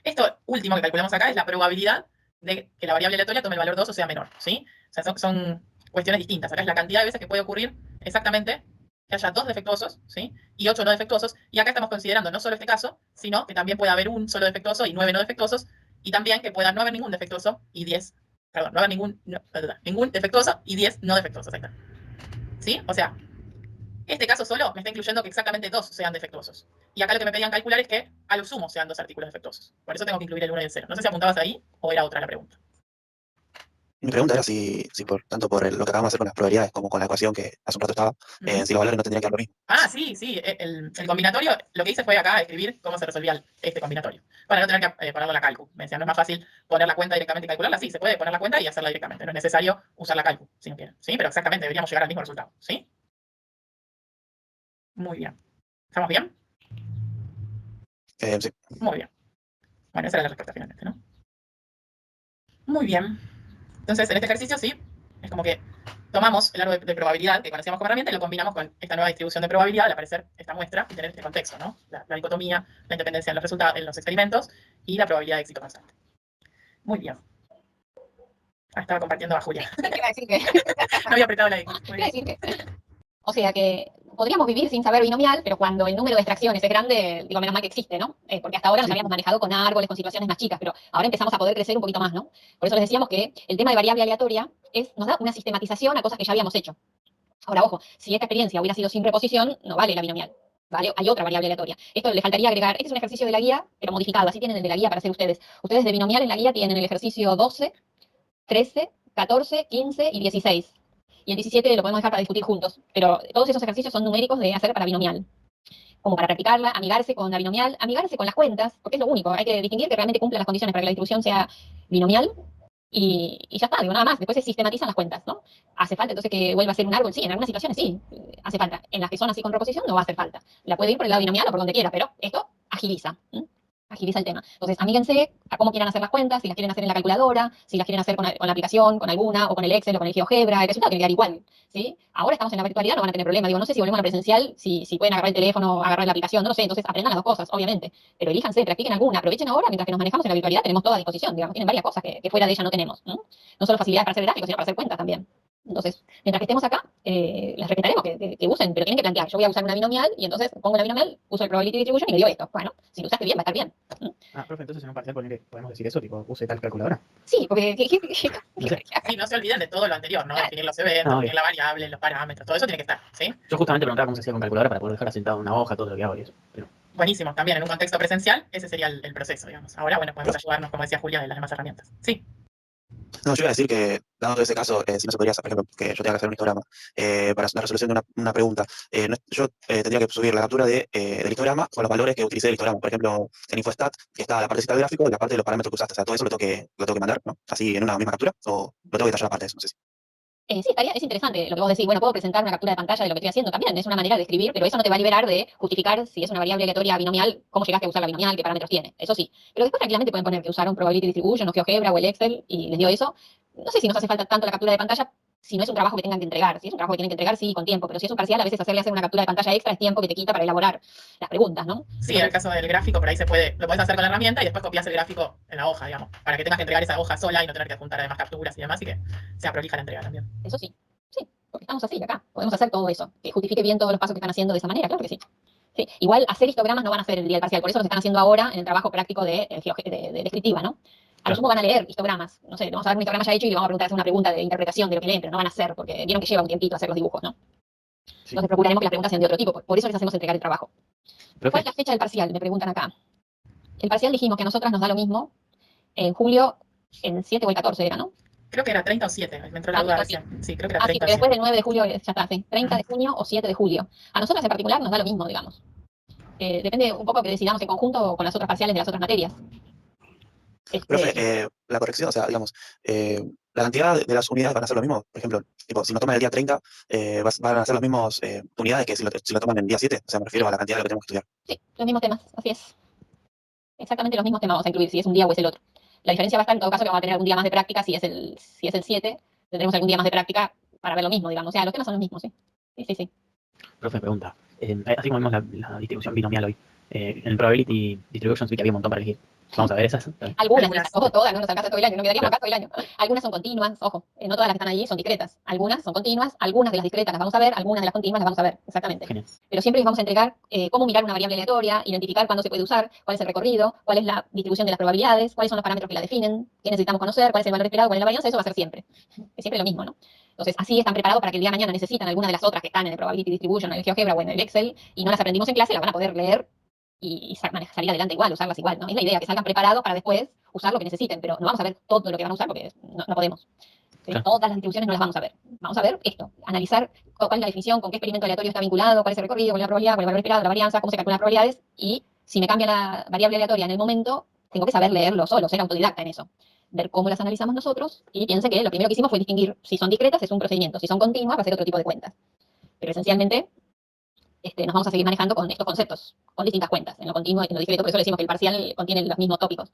Esto último que calculamos acá es la probabilidad de que la variable aleatoria tome el valor 2 o sea menor. ¿Sí? O sea, son cuestiones distintas. Acá es la cantidad de veces que puede ocurrir exactamente que haya 2 defectuosos, ¿sí? Y 8 no defectuosos. Y acá estamos considerando no solo este caso, sino que también puede haber un solo defectuoso y 9 no defectuosos. Y también que pueda no haber ningún defectuoso y 10, perdón, no haber ningún defectuoso y 10 no defectuosos. Ahí está. ¿Sí? O sea, este caso solo me está incluyendo que exactamente 2 sean defectuosos. Y acá lo que me pedían calcular es que a lo sumo sean 2 artículos defectuosos. Por eso tengo que incluir el 1 y el 0. No sé si apuntabas ahí o era otra la pregunta. Mi pregunta era si tanto por lo que acabamos de hacer con las probabilidades como con la ecuación que hace un rato estaba, si los valores no tendrían que dar lo mismo. Ah, sí, sí. El combinatorio, lo que hice fue acá escribir cómo se resolvía este combinatorio. Para no tener que ponerlo en la calcu. Me decían, no es más fácil poner la cuenta directamente y calcularla. Sí, se puede poner la cuenta y hacerla directamente. No es necesario usar la calcu, si no quieren. Sí, pero exactamente, deberíamos llegar al mismo resultado. ¿Sí? Muy bien. ¿Estamos bien? Sí. Muy bien. Bueno, esa era la respuesta finalmente, ¿no? Muy bien. Entonces, en este ejercicio sí, es como que tomamos el árbol de probabilidad que conocíamos como herramienta y lo combinamos con esta nueva distribución de probabilidad al aparecer esta muestra y tener este contexto, ¿no? La dicotomía, la independencia en los resultados, en los experimentos y la probabilidad de éxito constante. Muy bien. Ah, estaba compartiendo a Julia. Iba a decir que, No había apretado la X. Muy iba a bien. decir que- o sea que podríamos vivir sin saber binomial, pero cuando el número de extracciones es grande, digo, menos mal que existe, ¿no? Porque hasta ahora nos Sí. habíamos manejado con árboles, con situaciones más chicas, pero ahora empezamos a poder crecer un poquito más, ¿no? Por eso les decíamos que el tema de variable aleatoria nos da una sistematización a cosas que ya habíamos hecho. Ahora, ojo, si esta experiencia hubiera sido sin reposición, no vale la binomial. ¿Vale? Hay otra variable aleatoria. Esto le faltaría agregar, este es un ejercicio de la guía, pero modificado, así tienen el de la guía para hacer ustedes. Ustedes de binomial en la guía tienen el ejercicio 12, 13, 14, 15 y 16. Y el 17 lo podemos dejar para discutir juntos, pero todos esos ejercicios son numéricos de hacer para binomial. Como para practicarla, amigarse con la binomial, amigarse con las cuentas, porque es lo único, hay que distinguir que realmente cumplan las condiciones para que la distribución sea binomial y ya está, digo, nada más. Después se sistematizan las cuentas, ¿no? ¿Hace falta entonces que vuelva a ser un árbol? Sí, en algunas situaciones sí, hace falta. En las que son así con reposición no va a hacer falta. La puede ir por el lado binomial o por donde quiera, pero esto agiliza. Agiliza el tema. Entonces, amíguense a cómo quieran hacer las cuentas, si las quieren hacer en la calculadora, si las quieren hacer con la aplicación, con alguna, o con el Excel, o con el GeoGebra, el resultado tiene que dar igual, ¿sí? Ahora estamos en la virtualidad, no van a tener problema. Digo, no sé si volvemos a la presencial, si pueden agarrar el teléfono, agarrar la aplicación, no lo sé. Entonces, aprendan las dos cosas, obviamente. Pero elíjanse, practiquen alguna, aprovechen ahora, mientras que nos manejamos en la virtualidad, tenemos toda a disposición, digamos, tienen varias cosas que fuera de ella no tenemos. No solo facilidades para hacer gráficos, sino para hacer cuentas también. Entonces, mientras que estemos acá, les respetaremos que usen, pero tienen que plantear, yo voy a usar una binomial y entonces pongo la binomial, uso el probability distribution y me dio esto. Bueno, si lo usaste bien, va a estar bien. Ah, profe, entonces en un parcial podemos decir eso, tipo, use tal calculadora. Sí, porque No sé. Sí, no se olviden de todo lo anterior, ¿no? Definir los eventos, No, definir la variable, los parámetros, todo eso tiene que estar, ¿sí? Yo justamente preguntaba cómo se hacía con calculadora para poder dejar asentado en una hoja todo lo que hago y eso. Pero Buenísimo, también en un contexto presencial, ese sería el proceso, digamos. Ahora, bueno, podemos ayudarnos, como decía Julia, de las demás herramientas. Sí. No, yo iba a decir que, dado ese caso, si no se podría hacer, por ejemplo, que yo tenga que hacer un histograma para la resolución de una pregunta, yo tendría que subir la captura del histograma con los valores que utilicé del histograma. Por ejemplo, en Infostat, que está la partecita del gráfico y la parte de los parámetros que usaste. O sea, todo eso lo tengo que mandar, ¿no? Así en una misma captura, o lo tengo que detallar aparte de eso, no sé si. sí, es interesante lo que vos decís. Bueno, puedo presentar una captura de pantalla de lo que estoy haciendo también. Es una manera de escribir, pero eso no te va a liberar de justificar si es una variable aleatoria binomial, cómo llegaste a usar la binomial, qué parámetros tiene. Eso sí. Pero después tranquilamente pueden poner que usaron probability distribution o GeoGebra o el Excel y les dio eso. No sé si nos hace falta tanto la captura de pantalla si no es un trabajo que tengan que entregar. Si es un trabajo que tienen que entregar, sí, con tiempo. Pero si es un parcial, a veces hacer una captura de pantalla extra es tiempo que te quita para elaborar las preguntas, ¿no? Sí, en el caso del gráfico, por ahí lo puedes hacer con la herramienta y después copias el gráfico en la hoja, digamos, para que tengas que entregar esa hoja sola y no tener que adjuntar además capturas y demás, y que sea prolija la entrega también. Eso sí. Sí, porque estamos así acá. Podemos hacer todo eso. Que justifique bien todos los pasos que están haciendo de esa manera, claro que sí. Sí, igual hacer histogramas no van a hacer el día del parcial, por eso los están haciendo ahora en el trabajo práctico de descriptiva, ¿no? A lo sumo van a leer histogramas, no sé, le vamos a dar un histograma ya hecho y le vamos a preguntar hacer una pregunta de interpretación de lo que leen, pero no van a hacer, porque vieron que lleva un tiempito hacer los dibujos, ¿no? sí. Entonces procuraremos que las preguntas sean de otro tipo, por eso les hacemos entregar el trabajo. ¿Cuál Profe, es la fecha del parcial? Me preguntan acá. El parcial dijimos que a nosotras nos da lo mismo en julio, el 7 o el 14 era, ¿no? Creo que era 30 o 7, me entró la duda recién. Sí, creo que era Ah, sí, 30 o porque después 7. del 9 de julio ya está, sí. 30 de junio o 7 de julio. A nosotras en particular nos da lo mismo, digamos. Depende un poco que decidamos en conjunto o con las otras parciales de las otras materias. Profe, la corrección, o sea, digamos, la cantidad de las unidades van a ser lo mismo. Por ejemplo, tipo, si nos toman el día 30, van a ser las mismas unidades que si lo toman el día 7. O sea, me refiero a la cantidad de lo que tenemos que estudiar. Sí, los mismos temas, así es. Exactamente los mismos temas vamos a incluir, si es un día o es el otro. La diferencia va a estar en todo caso que vamos a tener algún día más de práctica, si es el 7, tendremos algún día más de práctica para ver lo mismo, digamos. O sea, los temas son los mismos, sí. Sí. profe, pregunta. Así como vimos la distribución binomial hoy, en el probability distribution sí que había un montón para elegir. Vamos a ver esas. Algunas, ojo, todas, no nos alcanza todo el año, no quedaríamos acá todo el año. Algunas son continuas, ojo, no todas las que están allí son discretas. Algunas son continuas, algunas de las discretas las vamos a ver, algunas de las continuas las vamos a ver, exactamente. Genial. Pero siempre les vamos a entregar cómo mirar una variable aleatoria, identificar cuándo se puede usar, cuál es el recorrido, cuál es la distribución de las probabilidades, cuáles son los parámetros que la definen, qué necesitamos conocer, cuál es el valor esperado, cuál es la varianza, eso va a ser siempre. Es siempre lo mismo, ¿no? Entonces, así están preparados para que el día de mañana necesitan alguna de las otras que están en el probability distribution, en el GeoGebra o en el Excel, y no las aprendimos en clase, las van a poder leer y salir adelante igual, usarlas igual, ¿no? Es la idea, que salgan preparados para después usar lo que necesiten, pero no vamos a ver todo lo que van a usar porque no podemos. ¿sí? Claro. Todas las distribuciones no las vamos a ver. Vamos a ver esto, analizar cuál es la definición, con qué experimento aleatorio está vinculado, cuál es el recorrido, cuál es la probabilidad, cuál es el valor esperado, la varianza, cómo se calculan las probabilidades, y si me cambia la variable aleatoria en el momento, tengo que saber leerlo solo, ser autodidacta en eso. Ver cómo las analizamos nosotros, y piensen que lo primero que hicimos fue distinguir si son discretas, es un procedimiento, si son continuas, va a ser otro tipo de cuentas. Pero esencialmente, nos vamos a seguir manejando con estos conceptos, con distintas cuentas, en lo continuo y en lo discreto. Por eso le decimos que el parcial contiene los mismos tópicos.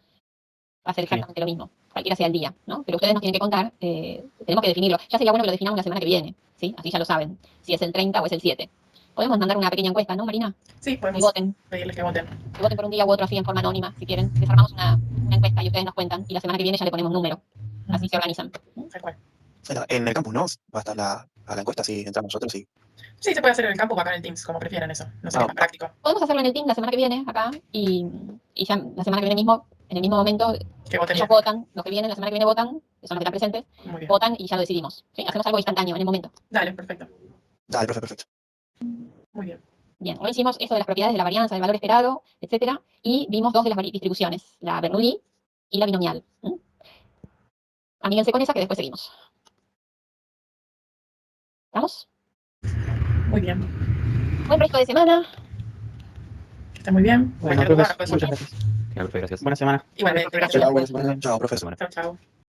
Va a ser exactamente lo mismo, cualquiera sea el día, ¿no? Pero ustedes nos tienen que contar, tenemos que definirlo. Ya sería bueno que lo definamos la semana que viene, ¿sí? Así ya lo saben, si es el 30 o es el 7. Podemos mandar una pequeña encuesta, ¿no, Marina? Sí, Y podemos voten. pedirles que voten. Que voten por un día u otro así en forma anónima, si quieren. Les armamos una encuesta y ustedes nos cuentan. Y la semana que viene ya le ponemos número. Así se organizan. Tal cual. En el campus, ¿no? Va a estar a la encuesta si entramos nosotros y. Sí, se puede hacer en el campo o acá en el Teams, como prefieran eso. No sé qué es más práctico. Podemos hacerlo en el team la semana que viene, acá, y ya la semana que viene mismo, en el mismo momento, Que voten ellos bien. votan, los que vienen la semana que viene votan, que son los que están presentes, Muy bien. votan y ya lo decidimos. ¿Sí? Hacemos algo instantáneo en el momento. Dale, perfecto. Dale, profe, perfecto. Muy bien. Bien, hoy hicimos esto de las propiedades de la varianza, del valor esperado, etcétera, y vimos dos de las distribuciones, la Bernoulli y la binomial. Amíguense con esa que después seguimos. ¿Estamos? Muy bien. Buen resto de semana. Que esté muy bien. Bueno, Cualquier duda, profes, nos pueden muchas consultar. gracias. Claro, profe, gracias. Buena semana. Igualmente. Gracias. Chao, profesor. Chao, chao.